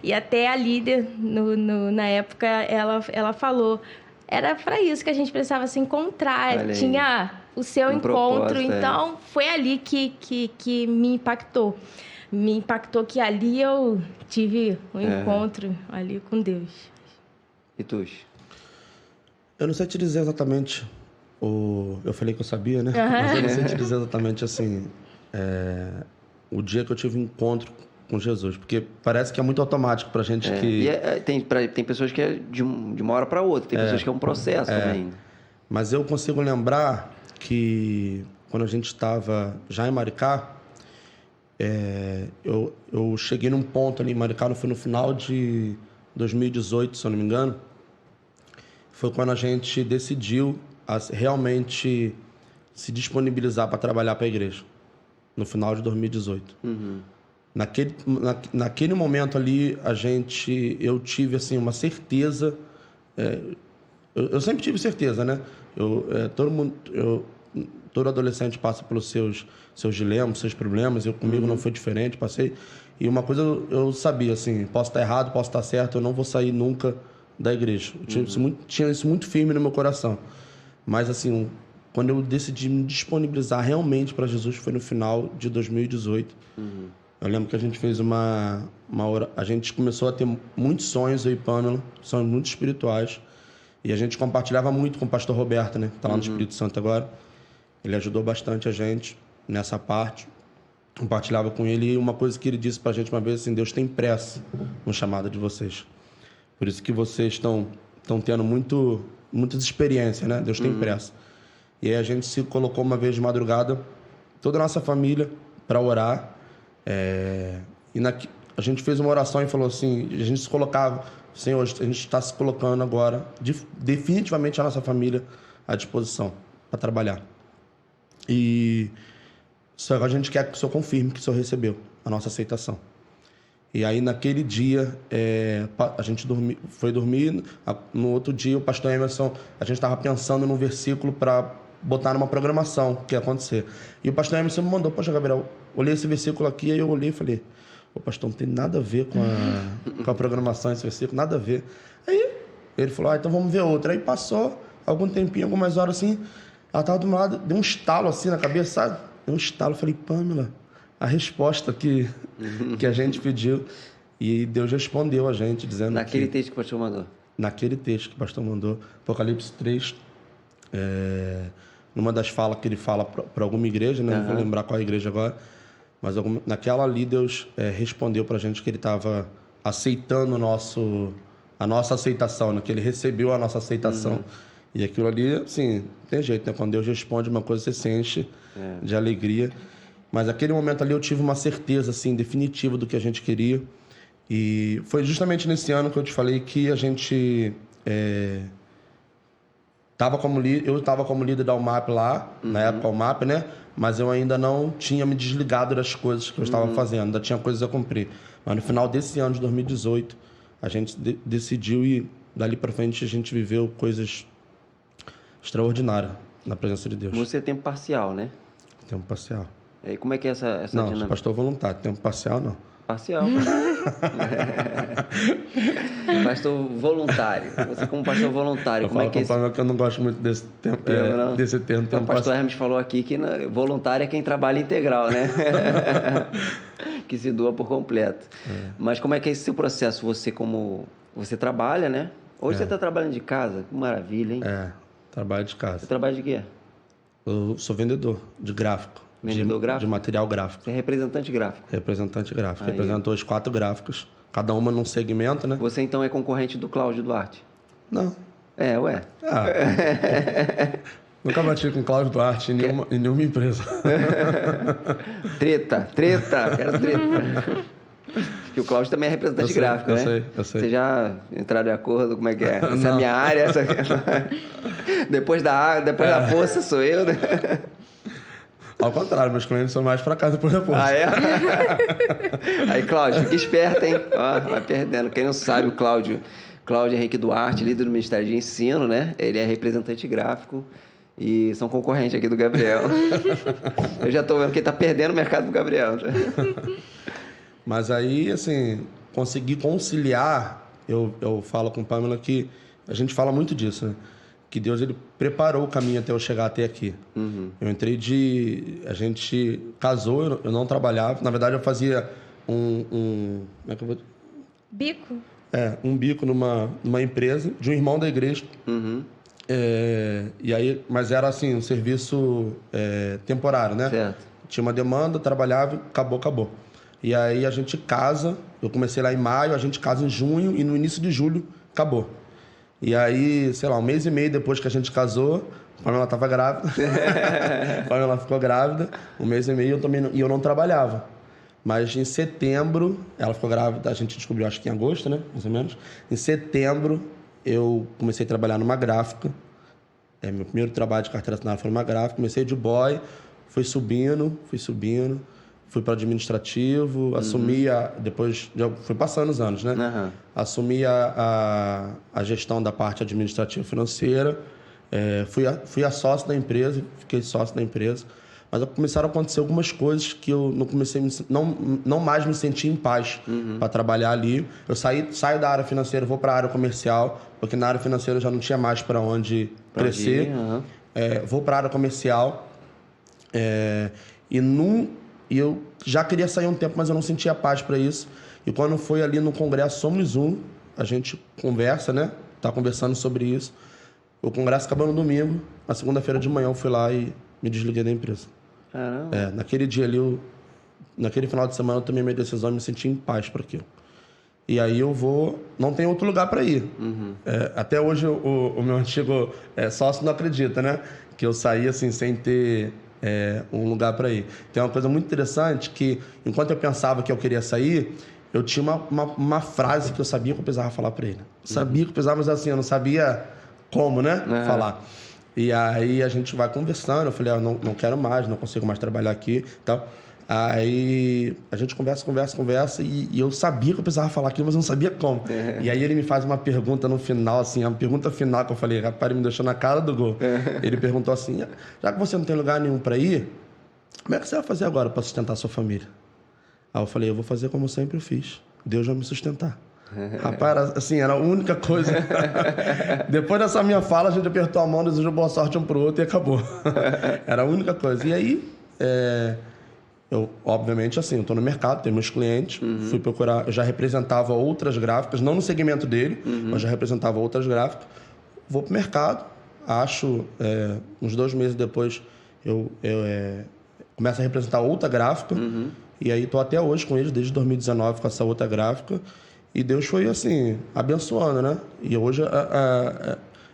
Speaker 3: e até a líder, na época, ela falou... Era para isso que a gente precisava se encontrar.
Speaker 1: Olha
Speaker 3: tinha
Speaker 1: aí.
Speaker 3: O seu encontro. Então, foi ali que me impactou. Me impactou que ali eu tive um encontro ali com Deus.
Speaker 1: E tu?
Speaker 2: Eu não sei te dizer exatamente... Eu falei que eu sabia, né? Mas eu não sei te dizer exatamente, assim... o dia que eu tive um encontro com Jesus, porque parece que é muito automático pra gente que...
Speaker 1: Tem pessoas que é de uma hora para outra, tem pessoas que é um processo também.
Speaker 2: Mas eu consigo lembrar que quando a gente estava já em Maricá, eu cheguei num ponto ali em Maricá, foi no final de 2018, se eu não me engano, foi quando a gente decidiu realmente se disponibilizar para trabalhar para a igreja. No final de 2018. Naquele momento ali, eu tive assim, uma certeza... eu sempre tive certeza, né? Todo adolescente passa pelos seus dilemas, seus problemas. Comigo não foi diferente, passei. E uma coisa eu sabia, assim, posso estar errado, posso estar certo, eu não vou sair nunca da igreja. Eu tinha isso muito firme no meu coração. Mas, assim... Quando eu decidi me disponibilizar realmente para Jesus foi no final de 2018. Eu lembro que a gente fez a gente começou a ter muitos sonhos, eu e Pamela, sonhos muito espirituais. E a gente compartilhava muito com o pastor Roberto, né? Que está lá no Espírito Santo agora. Ele ajudou bastante a gente nessa parte. Compartilhava com ele. E uma coisa que ele disse para a gente uma vez, assim, Deus tem pressa no chamado de vocês. Por isso que vocês estão tendo muitas experiências, né? Deus tem pressa. E aí a gente se colocou uma vez de madrugada, toda a nossa família, para orar. A gente fez uma oração e falou assim, a gente se colocava, Senhor, a gente está se colocando agora, definitivamente a nossa família à disposição para trabalhar. E só agora a gente quer que o Senhor confirme que o Senhor recebeu a nossa aceitação. E aí, naquele dia, a gente foi dormir. No outro dia, o pastor Emerson, a gente estava pensando num versículo para botar numa programação que ia acontecer. E o pastor Emerson me mandou: poxa, Gabriel, olhei esse versículo aqui, aí eu olhei e falei: o pastor, não tem nada a ver com a programação esse versículo, nada a ver. Aí ele falou: então vamos ver outra. Aí passou algum tempinho, algumas horas assim, ela estava do meu lado, deu um estalo assim na cabeça, sabe? Deu um estalo, eu falei: Pamela, a resposta que a gente pediu. E Deus respondeu a gente, dizendo
Speaker 1: Naquele texto que o pastor mandou.
Speaker 2: Naquele texto que o pastor mandou, Apocalipse 3, numa das falas que ele fala para alguma igreja, né? Não vou lembrar qual igreja agora, mas naquela ali Deus respondeu para a gente que ele estava aceitando a nossa aceitação, né? Que ele recebeu a nossa aceitação. E aquilo ali, assim, não tem jeito, né? Quando Deus responde uma coisa, você se enche de alegria. Mas naquele momento ali eu tive uma certeza, assim, definitiva do que a gente queria. E foi justamente nesse ano que eu te falei que a gente eu estava como líder da UMAP lá, na época UMAP, né? Mas eu ainda não tinha me desligado das coisas que eu estava fazendo, ainda tinha coisas a cumprir. Mas no final desse ano de 2018, a gente decidiu e dali para frente a gente viveu coisas extraordinárias na presença de Deus.
Speaker 1: Você é tempo parcial, né?
Speaker 2: Tempo parcial.
Speaker 1: E como é que é essa
Speaker 2: não,
Speaker 1: dinâmica?
Speaker 2: Não, pastor voluntário. Tempo parcial, não.
Speaker 1: Parcial. Pastor voluntário. Você como pastor voluntário, como é que é isso?
Speaker 2: Eu não gosto muito desse tempo, desse termo.
Speaker 1: Então, o pastor Hermes falou aqui que voluntário é quem trabalha integral, né? Que se doa por completo. Mas como é que é esse seu processo? Você trabalha, né? Hoje você está trabalhando de casa? Que maravilha, hein?
Speaker 2: Trabalho de casa.
Speaker 1: Você trabalha de quê?
Speaker 2: Eu sou vendedor de gráfico.
Speaker 1: Vendedor gráfico?
Speaker 2: De material gráfico.
Speaker 1: Você é representante gráfico?
Speaker 2: Representante gráfico. Representou os 4 gráficos, cada uma num segmento, né?
Speaker 1: Você então é concorrente do Cláudio Duarte?
Speaker 2: Não.
Speaker 1: Ué.
Speaker 2: Nunca bati com o Cláudio Duarte em nenhuma empresa.
Speaker 1: Treta, quero treta. Que o Cláudio também é representante gráfico, né?
Speaker 2: Eu sei.
Speaker 1: Vocês já entraram de acordo? Como é que é? Essa é a minha área. Depois da poça sou eu, né?
Speaker 2: Ao contrário, meus clientes são mais para casa depois da poça.
Speaker 1: Aí, Cláudio, fica esperto, hein? Vai perdendo. Quem não sabe, o Cláudio Henrique Duarte, líder do Ministério de Ensino, né? Ele é representante gráfico e são concorrentes aqui do Gabriel. Eu já estou vendo que ele está perdendo o mercado do Gabriel.
Speaker 2: Mas aí, assim, conseguir conciliar, eu falo com o Pamela que a gente fala muito disso, né? Que Deus, ele preparou o caminho até eu chegar até aqui. Eu entrei a gente casou, eu não trabalhava. Na verdade, eu fazia como é que eu vou...
Speaker 3: Bico?
Speaker 2: Um bico numa empresa de um irmão da igreja. E aí, mas era assim, um serviço temporário, né?
Speaker 1: Certo.
Speaker 2: Tinha uma demanda, trabalhava, acabou. E aí a gente casa, eu comecei lá em maio, a gente casa em junho e no início de julho acabou. E aí, sei lá, 1 mês e meio depois que a gente casou, a Pamela estava grávida. A Pamela ficou grávida, 1 mês e meio eu não trabalhava. Mas em setembro, ela ficou grávida, a gente descobriu acho que em agosto, né? Mais ou menos. Em setembro, eu comecei a trabalhar numa gráfica. Meu primeiro trabalho de carteira assinada foi numa gráfica. Comecei de boy, fui subindo. Fui para administrativo, assumi depois, fui passando os anos, né? Assumi a gestão da parte administrativa financeira, fui a sócio da empresa, fiquei sócio da empresa, mas começaram a acontecer algumas coisas que eu não mais me senti em paz para trabalhar ali. Eu saio da área financeira, vou para a área comercial, porque na área financeira eu já não tinha mais para onde crescer. Vou para a área comercial e eu já queria sair um tempo, mas eu não sentia paz para isso. E quando foi ali no congresso Somos Um, a gente conversa, né? Tá conversando sobre isso. O congresso acabou no domingo. Na segunda-feira de manhã eu fui lá e me desliguei da empresa.
Speaker 1: Caramba.
Speaker 2: Naquele dia ali, naquele final de semana eu tomei minha decisão e me senti em paz para aquilo. E aí não tem outro lugar para ir. Até hoje o meu antigo sócio não acredita, né? Que eu saí assim sem ter... um lugar para ir. Tem uma coisa muito interessante que, enquanto eu pensava que eu queria sair, eu tinha uma frase que eu sabia que eu precisava falar para ele. Sabia que eu precisava, mas assim, eu não sabia como, né? Falar. E aí a gente vai conversando, eu falei, não quero mais, não consigo mais trabalhar aqui. Então, Aí a gente conversa e eu sabia que eu precisava falar aquilo, mas eu não sabia como. E aí ele me faz uma pergunta no final, assim, a pergunta final que eu falei, rapaz, ele me deixou na cara do gol. Ele perguntou assim, já que você não tem lugar nenhum para ir, como é que você vai fazer agora para sustentar a sua família? Aí eu falei, eu vou fazer como eu sempre fiz. Deus vai me sustentar. Rapaz, assim, era a única coisa. Depois dessa minha fala, a gente apertou a mão, desejou boa sorte um pro outro e acabou. Era a única coisa. E aí, eu, obviamente, assim, eu tô no mercado, tenho meus clientes, fui procurar, eu já representava outras gráficas, não no segmento dele, mas já representava outras gráficas. Vou pro mercado, acho, uns 2 meses depois, eu começo a representar outra gráfica, e aí tô até hoje com eles, desde 2019, com essa outra gráfica. E Deus foi, assim, abençoando, né? E hoje,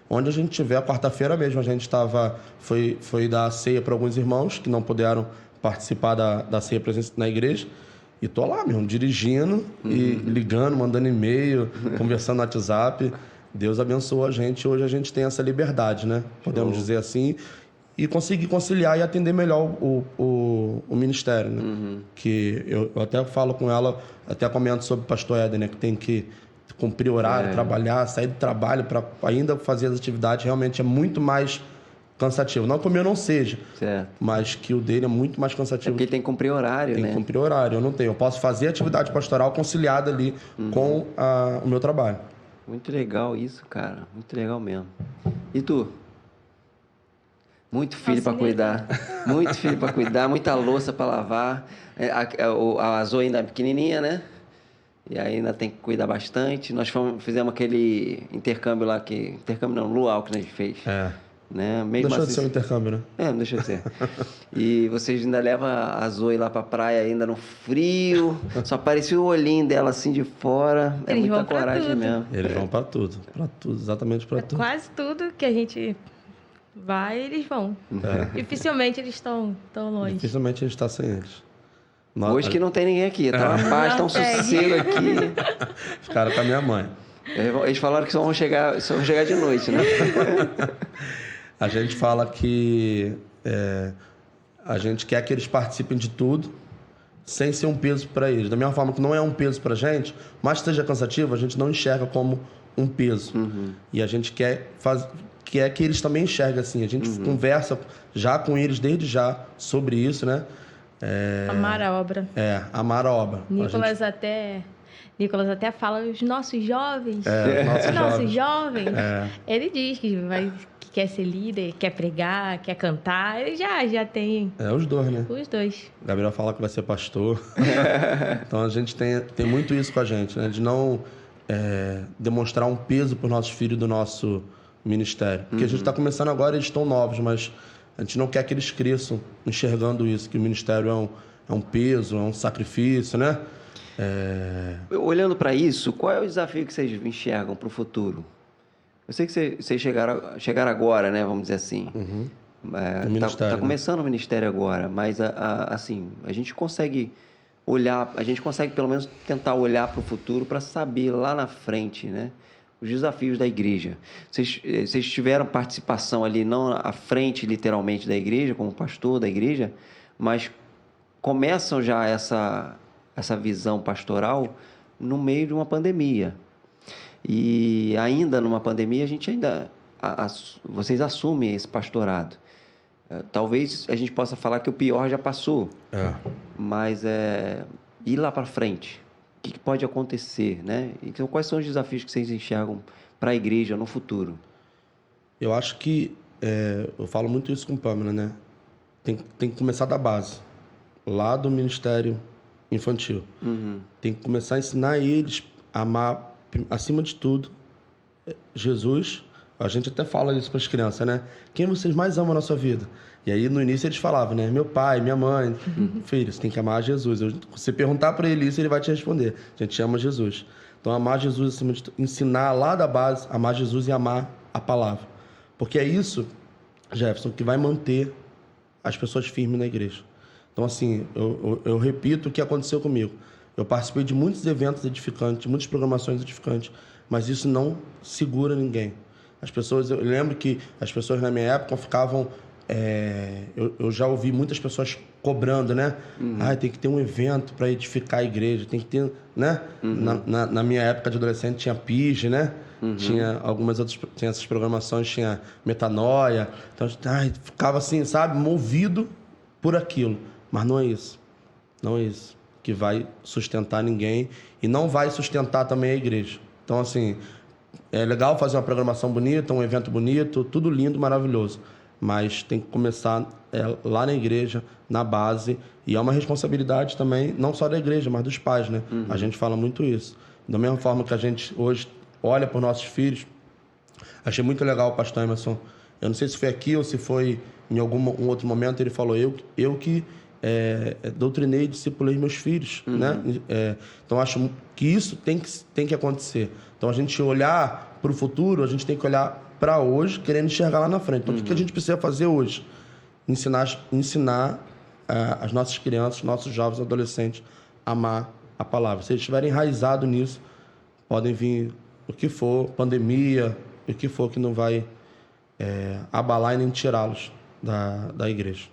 Speaker 2: onde a gente tiver, a quarta-feira mesmo, a gente foi dar ceia para alguns irmãos que não puderam participar da ceia presença na igreja. E tô lá mesmo, dirigindo, e ligando, mandando e-mail, conversando no WhatsApp. Deus abençoou a gente. Hoje a gente tem essa liberdade, né? Podemos dizer assim. E conseguir conciliar e atender melhor o ministério, né? Que eu até falo com ela, até comento sobre o pastor Éder, né? Que tem que cumprir horário, trabalhar, sair do trabalho para ainda fazer as atividades. Realmente é muito mais cansativo. Não que o meu não seja, mas que o dele é muito mais cansativo.
Speaker 1: Porque ele tem que cumprir horário, né?
Speaker 2: Tem que cumprir horário. Eu não tenho. Eu posso fazer atividade pastoral conciliada ali com o meu trabalho.
Speaker 1: Muito legal isso, cara. Muito legal mesmo. E tu? Muito filho para cuidar. Muito filho para cuidar, muita louça para lavar. A Zoe ainda é pequenininha, né? E aí ainda tem que cuidar bastante. Nós fizemos aquele intercâmbio lá que... Intercâmbio não, luau que a gente fez. Né? Mesmo
Speaker 2: Deixou
Speaker 1: assim,
Speaker 2: de ser um intercâmbio, né?
Speaker 1: não deixou de ser. E vocês ainda levam a Zoe lá pra praia ainda no frio. Só aparecia o olhinho dela assim de fora.
Speaker 3: Eles
Speaker 1: muita
Speaker 3: vão pra
Speaker 1: coragem
Speaker 3: tudo.
Speaker 1: mesmo.
Speaker 2: Eles vão para tudo, exatamente para tudo.
Speaker 3: Quase tudo que a gente vai, eles vão. Dificilmente eles estão tão longe.
Speaker 2: Dificilmente a gente está sem eles.
Speaker 1: Hoje que não tem ninguém aqui. Tá uma paz, tá um sossego aqui.
Speaker 2: Ficaram com a minha mãe.
Speaker 1: Eles falaram que só vão chegar de noite, né?
Speaker 2: A gente fala que a gente quer que eles participem de tudo sem ser um peso para eles. Da mesma forma que não é um peso para a gente, mas que seja cansativo, a gente não enxerga como um peso. E a gente quer que eles também enxerguem assim. A gente conversa já com eles desde já sobre isso, né?
Speaker 3: Amar a obra.
Speaker 2: Amar a obra.
Speaker 3: Nicolas até fala, os nossos jovens.
Speaker 2: Os
Speaker 3: nossos jovens. Ele diz que quer ser líder, quer pregar, quer cantar. Ele já tem.
Speaker 2: Os dois, né?
Speaker 3: Os dois.
Speaker 2: O Gabriel fala que vai ser pastor. Então a gente tem muito isso com a gente, né? De não demonstrar um peso para os nossos filhos do nosso ministério. Porque a gente está começando agora, eles estão novos, mas a gente não quer que eles cresçam enxergando isso, que o ministério é um peso, é um sacrifício, né?
Speaker 1: Olhando para isso, qual é o desafio que vocês enxergam para o futuro? Eu sei que vocês chegaram agora, né? Vamos dizer assim. Tá começando o ministério agora, mas assim, a gente consegue olhar, a gente consegue pelo menos tentar olhar para o futuro para saber lá na frente, né? Os desafios da igreja. Vocês tiveram participação ali, não à frente literalmente da igreja, como pastor da igreja, mas começam já essa visão pastoral no meio de uma pandemia. E ainda numa pandemia, a gente vocês assumem esse pastorado. Talvez a gente possa falar que o pior já passou, mas ir lá para frente, o que pode acontecer, né? Então, quais são os desafios que vocês enxergam para a igreja no futuro?
Speaker 2: Eu acho que, eu falo muito isso com o Pâmela, né? Tem que começar da base, lá do ministério infantil. Tem que começar a ensinar eles a amar, acima de tudo, Jesus. A gente até fala isso para as crianças, né? Quem vocês mais amam na sua vida? E aí, no início, eles falavam, né? Meu pai, minha mãe. Filho, você tem que amar Jesus. Se você perguntar para ele isso, ele vai te responder. A gente ama Jesus. Então, amar Jesus acima de tudo. Ensinar lá da base, amar Jesus e amar a palavra. Porque é isso, Jefferson, que vai manter as pessoas firmes na igreja. Então, assim, eu repito o que aconteceu comigo. Eu participei de muitos eventos edificantes, muitas programações edificantes, mas isso não segura ninguém. Eu lembro que as pessoas na minha época ficavam eu já ouvi muitas pessoas cobrando, né? Tem que ter um evento para edificar a igreja, tem que ter, né? Na minha época de adolescente tinha PIG, né? Tinha algumas outras, tinha essas programações, tinha Metanoia. Então, ficava assim, sabe? Movido por aquilo. Mas não é isso. Não é isso que vai sustentar ninguém e não vai sustentar também a igreja. Então, assim, é legal fazer uma programação bonita, um evento bonito, tudo lindo, maravilhoso. Mas tem que começar lá na igreja, na base. E é uma responsabilidade também, não só da igreja, mas dos pais, né? A gente fala muito isso. Da mesma forma que a gente hoje olha para os nossos filhos. Achei muito legal o pastor Emerson. Eu não sei se foi aqui ou se foi em um outro momento, ele falou, eu que doutrinei e discipulei meus filhos, né? Então, acho que isso tem que acontecer. Então, a gente olhar para o futuro, a gente tem que olhar para hoje, querendo enxergar lá na frente. Então, o que a gente precisa fazer hoje? Ensinar as nossas crianças, nossos jovens adolescentes a amar a palavra. Se eles estiverem enraizados nisso, podem vir o que for, pandemia, o que for que não vai abalar e nem tirá-los da igreja.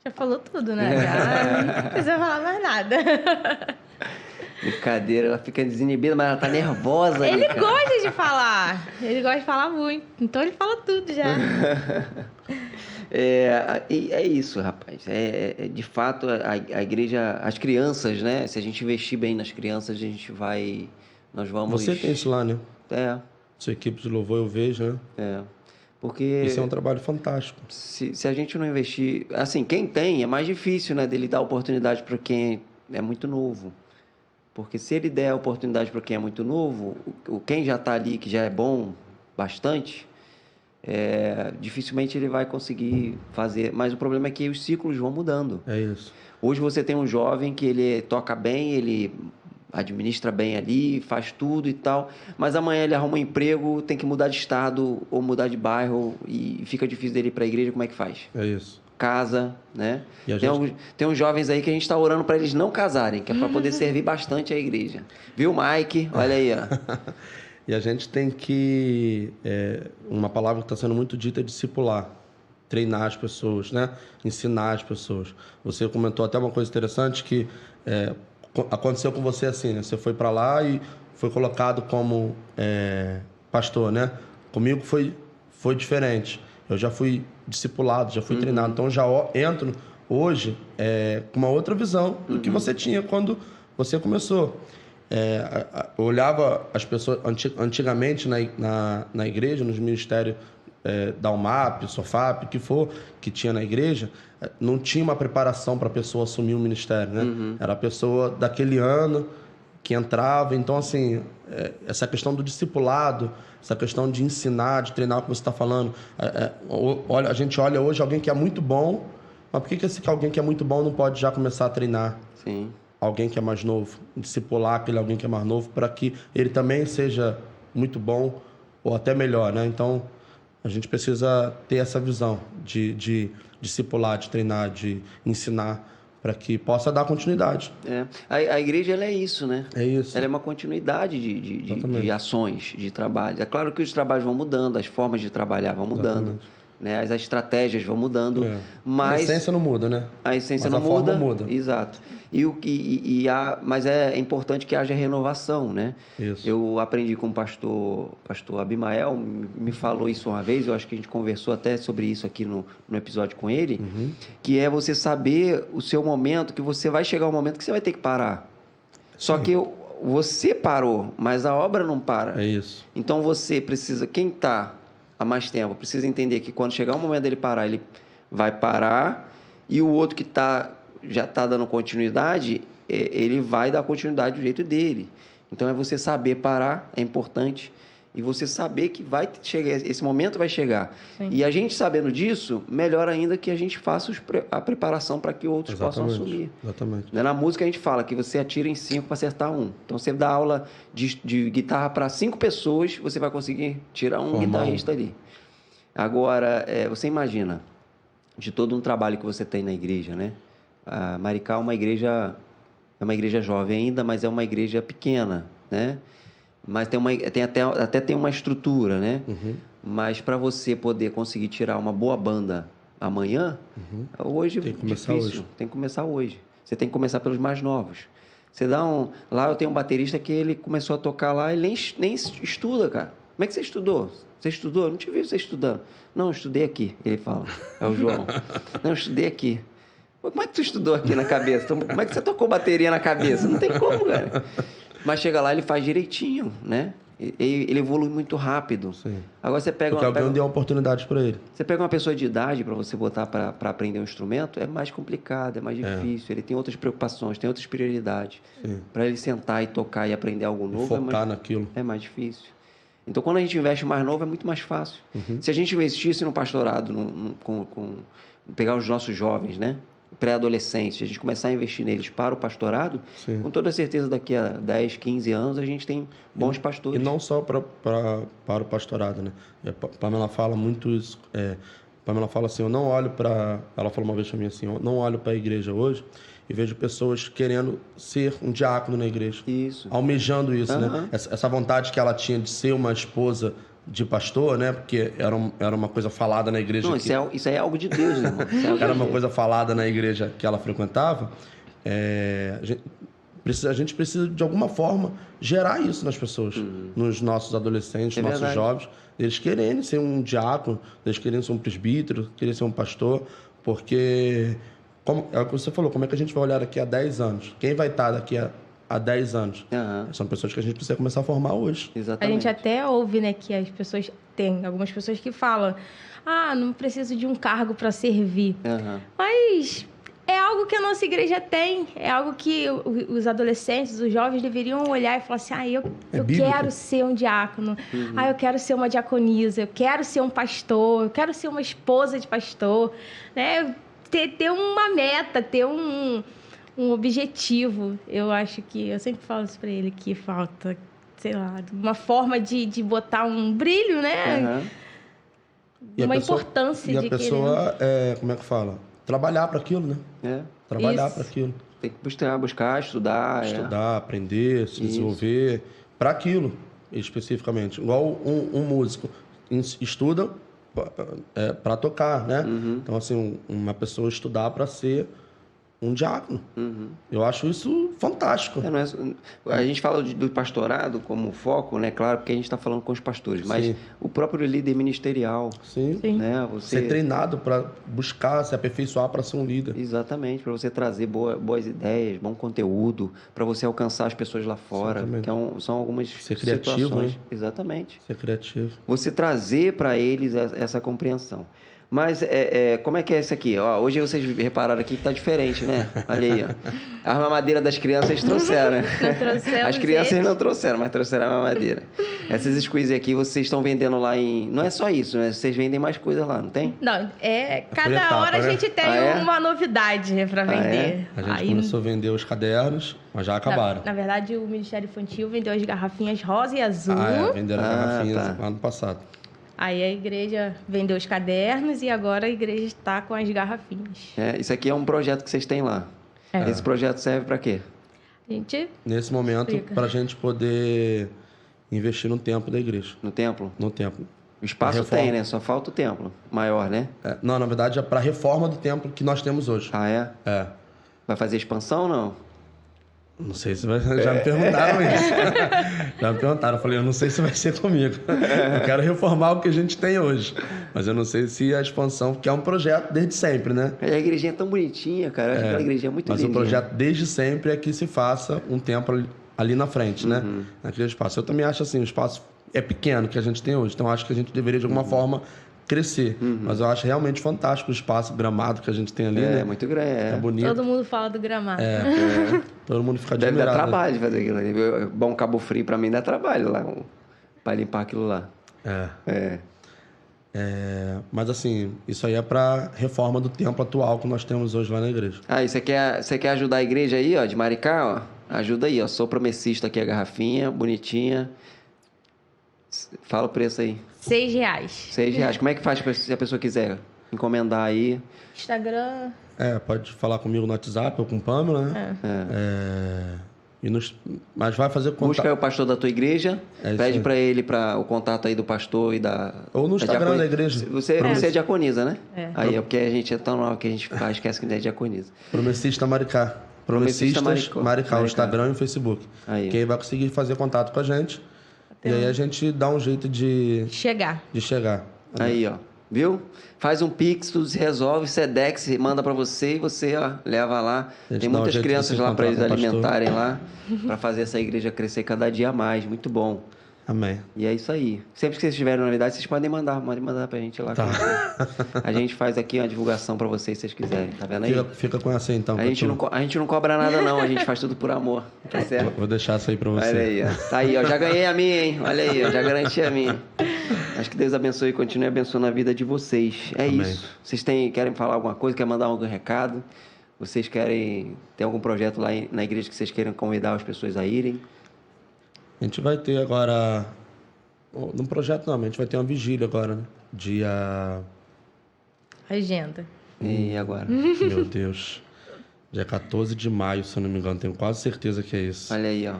Speaker 3: Já falou tudo, né? Já não precisa falar mais nada.
Speaker 1: Brincadeira, ela fica desinibida, mas ela tá nervosa.
Speaker 3: Ele gosta de falar. Ele gosta de falar muito. Então ele fala tudo já.
Speaker 1: É isso, rapaz. De fato, a igreja, as crianças, né? Se a gente investir bem nas crianças, nós vamos...
Speaker 2: Você tem isso lá, né?
Speaker 1: Sua
Speaker 2: equipe de louvor eu vejo, né?
Speaker 1: Porque...
Speaker 2: Isso é um trabalho fantástico.
Speaker 1: Se a gente não investir... Assim, quem tem, é mais difícil, né? Dele dar oportunidade para quem é muito novo. Porque se ele der oportunidade para quem é muito novo, quem já está ali, que já é bom bastante, dificilmente ele vai conseguir fazer. Mas o problema é que os ciclos vão mudando.
Speaker 2: É isso.
Speaker 1: Hoje você tem um jovem que ele toca bem, ele administra bem ali, faz tudo e tal, mas amanhã ele arruma um emprego, tem que mudar de estado ou mudar de bairro e fica difícil dele ir para a igreja, como é que faz?
Speaker 2: É isso.
Speaker 1: Casa, né? Tem uns jovens aí que a gente está orando para eles não casarem, que é para poder servir bastante a igreja. Viu, Mike? Olha aí, ó.
Speaker 2: E a gente tem que... uma palavra que está sendo muito dita é discipular. Treinar as pessoas, né? Ensinar as pessoas. Você comentou até uma coisa interessante que aconteceu com você assim, né? Você foi para lá e foi colocado como pastor, né? Comigo foi diferente. Eu já fui discipulado, já fui treinado. Então, já entro hoje com uma outra visão do que você tinha quando você começou. Eu olhava as pessoas antigamente na igreja, nos ministérios da UMAP, SOFAP, que tinha na igreja, não tinha uma preparação para a pessoa assumir o ministério, né? Era a pessoa daquele ano que entrava. Então, assim, essa questão do discipulado, essa questão de ensinar, de treinar, o que você está falando. A gente olha hoje alguém que é muito bom, mas por que esse alguém que é muito bom não pode já começar a treinar?
Speaker 1: Sim.
Speaker 2: Alguém que é mais novo, discipular aquele alguém que é mais novo, para que ele também seja muito bom ou até melhor, né? Então, a gente precisa ter essa visão de discipular, de treinar, de ensinar, para que possa dar continuidade.
Speaker 1: A igreja, ela é isso, né?
Speaker 2: É isso.
Speaker 1: Ela é uma continuidade de ações, de trabalho. É claro que os trabalhos vão mudando, as formas de trabalhar vão mudando, né? As estratégias vão mudando, mas...
Speaker 2: A essência não muda, né?
Speaker 1: A essência
Speaker 2: mas
Speaker 1: não
Speaker 2: a
Speaker 1: muda.
Speaker 2: Forma muda.
Speaker 1: Exato. Mas é importante que haja renovação, né?
Speaker 2: Isso.
Speaker 1: Eu aprendi com o pastor Abimael, me falou isso uma vez, eu acho que a gente conversou até sobre isso aqui no episódio com ele, que é você saber o seu momento, que você vai chegar um momento que você vai ter que parar. Só que você parou, mas a obra não para.
Speaker 2: É isso.
Speaker 1: Então você precisa, quem está há mais tempo, precisa entender que quando chegar o momento dele parar, ele vai parar, e o outro que já está dando continuidade, ele vai dar continuidade do jeito dele. Então, é você saber parar, é importante, e você saber que vai chegar, esse momento vai chegar. Sim. E a gente sabendo disso, melhor ainda que a gente faça a preparação para que outros possam assumir.
Speaker 2: Exatamente.
Speaker 1: Na música a gente fala que você atira em 5 para acertar 1. Então, você dá aula de guitarra para 5 pessoas, você vai conseguir tirar um guitarrista ali. Agora, você imagina, de todo um trabalho que você tem na igreja, né? A Maricá é uma igreja jovem ainda, mas é uma igreja pequena, né? Mas até tem uma estrutura, né? Mas para você poder conseguir tirar uma boa banda amanhã, hoje
Speaker 2: Tem que começar
Speaker 1: difícil.
Speaker 2: hoje.
Speaker 1: Tem que começar hoje. Você tem que começar pelos mais novos. Você dá um... Lá eu tenho um baterista que ele começou a tocar lá, ele nem estuda, cara. Como é que você estudou? Você estudou? Eu não te vi você estudando. Não, eu estudei aqui, ele fala. É o João. Não, eu estudei aqui. Como é que tu estudou aqui na cabeça? Como é que você tocou bateria na cabeça? Não tem como, cara. Mas chega lá, ele faz direitinho, né? Ele evolui muito rápido.
Speaker 2: Sim.
Speaker 1: Agora você pega
Speaker 2: Porque alguém deu oportunidade para ele.
Speaker 1: você pega uma pessoa de idade para você botar para aprender um instrumento, é mais complicado, é mais difícil. Ele tem outras preocupações, tem outras prioridades. Para ele sentar e tocar e aprender algo novo
Speaker 2: Focar naquilo.
Speaker 1: é mais difícil. Então, quando a gente investe mais novo, é muito mais fácil. Se a gente investisse no pastorado, pegar os nossos jovens, né? Pré-adolescentes, a gente começar a investir neles para o pastorado, com toda certeza daqui a 10, 15 anos a gente tem bons pastores.
Speaker 2: E não só para o pastorado, né? Pamela fala muito isso. Pamela fala assim, eu não olho para... Ela falou uma vez para mim assim, eu não olho para a igreja hoje e vejo pessoas querendo ser um diácono na igreja.
Speaker 1: Isso.
Speaker 2: Almejando isso, né? Essa vontade que ela tinha de ser uma esposa de pastor, né? Porque era uma coisa falada na igreja.
Speaker 1: Não, isso aí é algo de Deus, irmão. Isso é algo
Speaker 2: Era
Speaker 1: de
Speaker 2: uma
Speaker 1: Deus.
Speaker 2: coisa falada na igreja que ela frequentava. A gente precisa, de alguma forma, gerar isso nas pessoas, nos nossos adolescentes,
Speaker 1: É
Speaker 2: nossos
Speaker 1: verdade.
Speaker 2: jovens. Eles querem ser um diácono, eles querem ser um presbítero, querem ser um pastor, porque, é o que você falou, como é que a gente vai olhar daqui a 10 anos? Quem vai estar daqui a 10 anos? São pessoas que a gente precisa começar a formar hoje.
Speaker 3: A
Speaker 1: Exatamente.
Speaker 3: gente até ouve, né, que as pessoas... Tem algumas pessoas que falam, não preciso de um cargo para servir. Mas é algo que a nossa igreja tem. É algo que os adolescentes, os jovens deveriam olhar e falar assim, eu
Speaker 2: bíblico.
Speaker 3: quero ser um diácono. Eu quero ser uma diaconisa. Eu quero ser um pastor. Eu quero ser uma esposa de pastor. Né? Ter uma meta, ter um objetivo. Eu acho que... Eu sempre falo isso para ele, que falta... sei lá, uma forma de botar um brilho, né?
Speaker 2: E
Speaker 3: Uma
Speaker 2: a pessoa-
Speaker 3: importância
Speaker 2: E a
Speaker 3: de
Speaker 2: pessoa, como é que fala? Trabalhar para aquilo, né? Trabalhar
Speaker 3: Isso.
Speaker 2: para aquilo.
Speaker 1: Tem que buscar, estudar.
Speaker 2: Estudar, aprender, se desenvolver para aquilo especificamente. Igual um músico estuda para tocar, né? Então, assim, uma pessoa estudar para ser um diácono. Eu acho isso fantástico.
Speaker 1: A gente fala do pastorado como foco, né? Claro, porque a gente está falando com os pastores, mas
Speaker 2: Sim.
Speaker 1: o próprio líder ministerial,
Speaker 2: Sim.
Speaker 1: né?
Speaker 2: Ser treinado para buscar, se aperfeiçoar para ser um líder.
Speaker 1: Exatamente, para você trazer boas ideias, bom conteúdo, para você alcançar as pessoas lá fora,
Speaker 2: Exatamente.
Speaker 1: que são algumas
Speaker 2: Ser criativo,
Speaker 1: situações.
Speaker 2: né?
Speaker 1: Exatamente.
Speaker 2: Ser criativo.
Speaker 1: Você trazer para eles essa compreensão. Mas como é que é isso aqui? Ó, hoje vocês repararam aqui que tá diferente, né? Olha aí, ó. A mamadeira das crianças vocês trouxeram, né?
Speaker 3: Não trouxemos
Speaker 1: As crianças
Speaker 3: eles.
Speaker 1: não trouxeram, mas trouxeram a mamadeira. Essas squeezes aqui vocês estão vendendo lá em... Não é só isso, né? Vocês vendem mais coisa lá, não tem?
Speaker 3: Não, cada
Speaker 2: etapa,
Speaker 3: hora a
Speaker 2: né?
Speaker 3: gente tem
Speaker 1: é?
Speaker 3: uma novidade para vender.
Speaker 2: A gente começou a vender os cadernos, mas já acabaram.
Speaker 3: Na verdade, o Ministério Infantil vendeu as garrafinhas rosa e azul.
Speaker 2: Venderam garrafinhas
Speaker 1: tá.
Speaker 2: ano passado.
Speaker 3: Aí a igreja vendeu os cadernos e agora a igreja está com as garrafinhas.
Speaker 1: Isso aqui é um projeto que vocês têm lá. Esse projeto serve para quê?
Speaker 3: A gente...
Speaker 2: Nesse momento,
Speaker 3: Explica.
Speaker 2: para a gente poder investir no templo da igreja.
Speaker 1: No templo?
Speaker 2: No templo.
Speaker 1: O espaço
Speaker 2: Reforma.
Speaker 1: tem, né? Só falta o templo maior, né?
Speaker 2: Não, na verdade, é para a reforma do templo que nós temos hoje.
Speaker 1: Ah, é?
Speaker 2: É.
Speaker 1: Vai fazer expansão ou não?
Speaker 2: Não sei se vai... Já me perguntaram isso. Já me perguntaram. Eu falei, eu não sei se vai ser comigo. Eu quero reformar o que a gente tem hoje. Mas eu não sei se a expansão... Que é um projeto desde sempre, né?
Speaker 1: A igrejinha é tão bonitinha, cara. Eu acho que a igrejinha é muito
Speaker 2: Mas
Speaker 1: linda.
Speaker 2: o projeto desde sempre é que se faça um templo ali na frente, né? Naquele espaço. Eu também acho assim, o espaço é pequeno que a gente tem hoje. Então, acho que a gente deveria, de alguma forma, crescer. Mas eu acho realmente fantástico o espaço gramado que a gente tem ali, né?
Speaker 1: É muito grande.
Speaker 2: É bonito.
Speaker 3: Todo mundo fala do gramado.
Speaker 2: Todo mundo fica
Speaker 1: Deve dar
Speaker 2: admirado.
Speaker 1: trabalho de fazer aquilo ali. Bom, Cabo Frio pra mim dá trabalho lá, pra limpar aquilo lá.
Speaker 2: Mas assim, isso aí é para reforma do templo atual que nós temos hoje lá na igreja.
Speaker 1: Ah, e você quer ajudar a igreja aí, ó, de Maricá, ó? Ajuda aí, ó. Sou promessista aqui, a garrafinha, bonitinha. Fala o preço aí.
Speaker 3: R$6.
Speaker 1: R$6. Como é que faz se a pessoa quiser encomendar aí?
Speaker 3: Instagram...
Speaker 2: Pode falar comigo no WhatsApp ou com o Pamela, né? Mas vai fazer contato.
Speaker 1: Busca aí o pastor da tua igreja,
Speaker 2: É isso
Speaker 1: pede
Speaker 2: aí.
Speaker 1: para ele o contato aí do pastor e da...
Speaker 2: Ou no Instagram da igreja.
Speaker 1: Você é diaconisa, né?
Speaker 3: É.
Speaker 1: Aí é porque a gente é tão nova que a gente esquece que não é diaconisa.
Speaker 2: Promessista Maricá.
Speaker 1: Promessista
Speaker 2: Promessistas Maricá, o Instagram e o Facebook.
Speaker 1: Aí.
Speaker 2: Que aí vai conseguir fazer contato com a gente. E aí a gente dá um jeito de
Speaker 3: Chegar.
Speaker 2: chegar.
Speaker 1: Aí, ó. Viu? Faz um Pix, tudo se resolve, Sedex manda pra você e você, ó, leva lá.
Speaker 2: A gente
Speaker 1: Tem
Speaker 2: dá um
Speaker 1: muitas
Speaker 2: jeito de
Speaker 1: crianças
Speaker 2: se
Speaker 1: lá pra eles
Speaker 2: encontrar com o pastor.
Speaker 1: alimentarem lá, pra fazer essa igreja crescer cada dia mais. Muito bom.
Speaker 2: Amém.
Speaker 1: E é isso aí. Sempre que vocês tiverem novidade, vocês podem mandar pra gente lá.
Speaker 2: Tá.
Speaker 1: A gente faz aqui uma divulgação pra vocês, se vocês quiserem. Tá vendo aí?
Speaker 2: Fica com essa aí, então.
Speaker 1: A gente não cobra nada, não. A gente faz tudo por amor. Tá certo?
Speaker 2: Vou deixar essa aí pra você.
Speaker 1: Olha aí, ó. Tá aí, ó. Já ganhei a minha, hein? Olha aí, ó. Já garanti a minha. Acho que Deus abençoe e continue abençoando a vida de vocês. É
Speaker 2: Amém.
Speaker 1: isso. Vocês querem falar alguma coisa? Querem mandar algum recado? Vocês querem ter algum projeto lá na igreja que vocês queiram convidar as pessoas a irem?
Speaker 2: A gente vai ter agora... Num projeto não, mas a gente vai ter uma vigília agora, né? Dia...
Speaker 3: Agenda.
Speaker 1: E agora?
Speaker 2: Meu Deus. Dia 14 de maio, se eu não me engano. Tenho quase certeza que é isso.
Speaker 1: Olha aí, ó.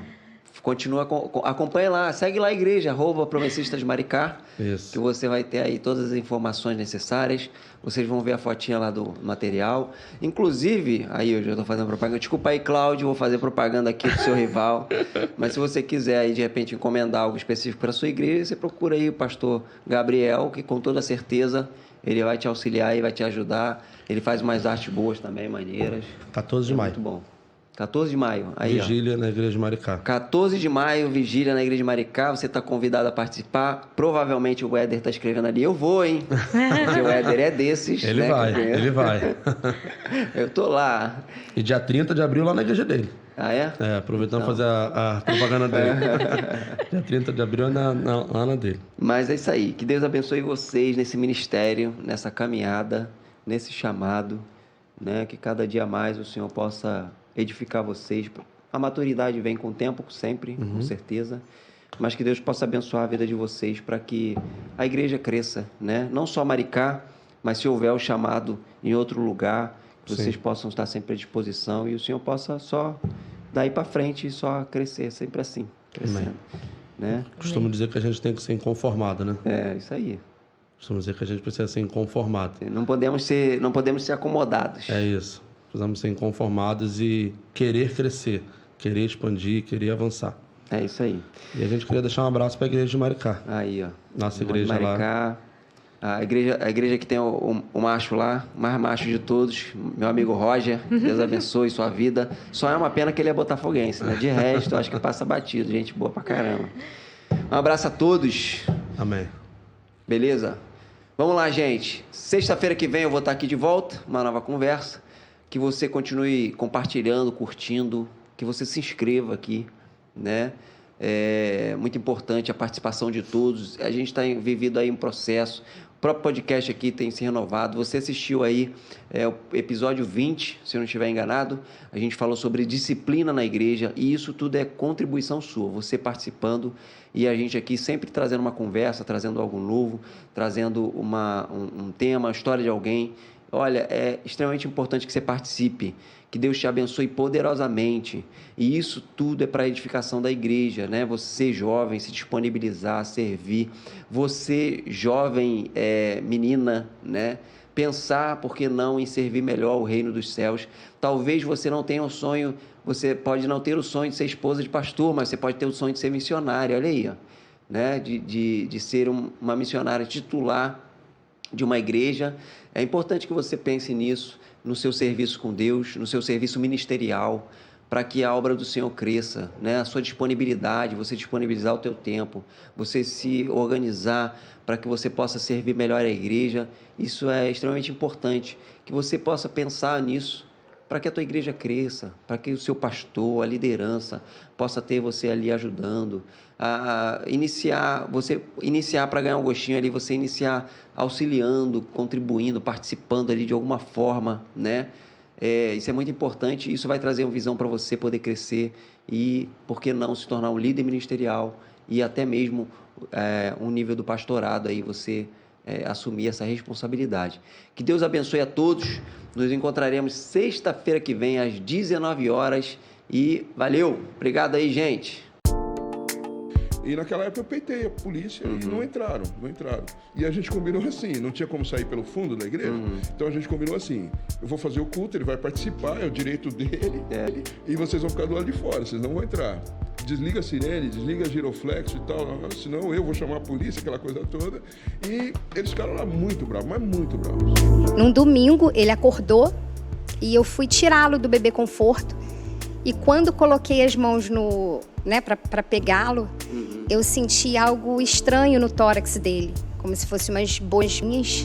Speaker 1: Continua, acompanha lá, segue lá a igreja, @Promessistas Maricá,
Speaker 2: Isso.
Speaker 1: que você vai ter aí todas as informações necessárias. Vocês vão ver a fotinha lá do material. Inclusive, aí eu já estou fazendo propaganda. Desculpa aí, Cláudio, vou fazer propaganda aqui do seu rival. Mas se você quiser aí, de repente, encomendar algo específico para a sua igreja, você procura aí o pastor Gabriel, que com toda certeza ele vai te auxiliar e vai te ajudar. Ele faz umas artes boas também, maneiras.
Speaker 2: 14 de maio.
Speaker 1: Muito bom. 14 de maio. Aí, ó.
Speaker 2: Vigília na Igreja de Maricá.
Speaker 1: 14 de maio, vigília na Igreja de Maricá. Você está convidado a participar. Provavelmente o Éder está escrevendo ali. Eu vou, hein? Porque o Éder é desses.
Speaker 2: Ele
Speaker 1: né,
Speaker 2: vai,
Speaker 1: que eu conheço.
Speaker 2: ele vai.
Speaker 1: Eu tô lá.
Speaker 2: E dia 30 de abril lá na igreja dele.
Speaker 1: Ah, é?
Speaker 2: É, aproveitando fazer a propaganda dele. Dia 30 de abril lá na dele.
Speaker 1: Mas é isso aí. Que Deus abençoe vocês nesse ministério, nessa caminhada, nesse chamado, né? Que cada dia mais o Senhor possa edificar vocês. A maturidade vem com o tempo, sempre, com certeza. Mas que Deus possa abençoar a vida de vocês para que a igreja cresça, né? Não só Maricá, mas se houver o chamado em outro lugar, que vocês possam estar sempre à disposição e o Senhor possa só daí para frente e só crescer, sempre assim, crescendo, né?
Speaker 2: Costumo dizer que a gente tem que ser inconformado, né?
Speaker 1: É, isso aí.
Speaker 2: Costumo dizer que a gente precisa ser inconformado.
Speaker 1: Não podemos ser acomodados.
Speaker 2: É isso. Precisamos ser inconformados e querer crescer, querer expandir, querer avançar.
Speaker 1: É isso aí.
Speaker 2: E a gente queria deixar um abraço para a igreja de Maricá.
Speaker 1: Aí, ó.
Speaker 2: Nossa
Speaker 1: Irmão de
Speaker 2: igreja lá.
Speaker 1: Maricá. A igreja que tem o macho lá, o mais macho de todos, meu amigo Roger, que Deus abençoe sua vida. Só é uma pena que ele é botafoguense, né? De resto, eu acho que passa batido, gente boa pra caramba. Um abraço a todos,
Speaker 2: Amém.
Speaker 1: beleza? Vamos lá, gente. Sexta-feira que vem eu vou estar aqui de volta, uma nova conversa. Que você continue compartilhando, curtindo, que você se inscreva aqui, né? É muito importante a participação de todos. A gente está vivido aí um processo. O próprio podcast aqui tem se renovado. Você assistiu aí o episódio 20, se eu não estiver enganado. A gente falou sobre disciplina na igreja e isso tudo é contribuição sua. Você participando e a gente aqui sempre trazendo uma conversa, trazendo algo novo, trazendo um tema, a história de alguém. Olha, é extremamente importante que você participe, que Deus te abençoe poderosamente. E isso tudo é para a edificação da igreja, né? Você, jovem, se disponibilizar, servir. Você, jovem, menina, né? Pensar, por que não, em servir melhor o reino dos céus. Talvez você não tenha o sonho, você pode não ter o sonho de ser esposa de pastor, mas você pode ter o sonho de ser missionária, olha aí, ó, né? De ser uma missionária titular de uma igreja. É importante que você pense nisso, no seu serviço com Deus, no seu serviço ministerial, para que a obra do Senhor cresça, né? A sua disponibilidade, você disponibilizar o teu tempo, você se organizar para que você possa servir melhor a igreja. Isso é extremamente importante, que você possa pensar nisso, para que a tua igreja cresça, para que o seu pastor, a liderança, possa ter você ali ajudando, você iniciar para ganhar um gostinho ali, você iniciar auxiliando, contribuindo, participando ali de alguma forma, né? Isso é muito importante, isso vai trazer uma visão para você poder crescer e, por que não, se tornar um líder ministerial e até mesmo um nível do pastorado aí, você assumir essa responsabilidade. Que Deus abençoe a todos. Nos encontraremos sexta-feira que vem às 19 horas E valeu. Obrigado aí, gente.
Speaker 4: E naquela época eu peitei a polícia e não entraram. E a gente combinou assim, não tinha como sair pelo fundo da igreja, então a gente combinou assim, eu vou fazer o culto, ele vai participar, é o direito dele, e vocês vão ficar do lado de fora, vocês não vão entrar. Desliga a sirene, desliga a giroflexo e tal, senão eu vou chamar a polícia, aquela coisa toda. E eles ficaram lá muito bravos, mas muito bravos.
Speaker 5: Num domingo, ele acordou e eu fui tirá-lo do bebê conforto. E quando coloquei as mãos no, né, para pegá-lo, eu senti algo estranho no tórax dele, como se fossem umas bolinhas.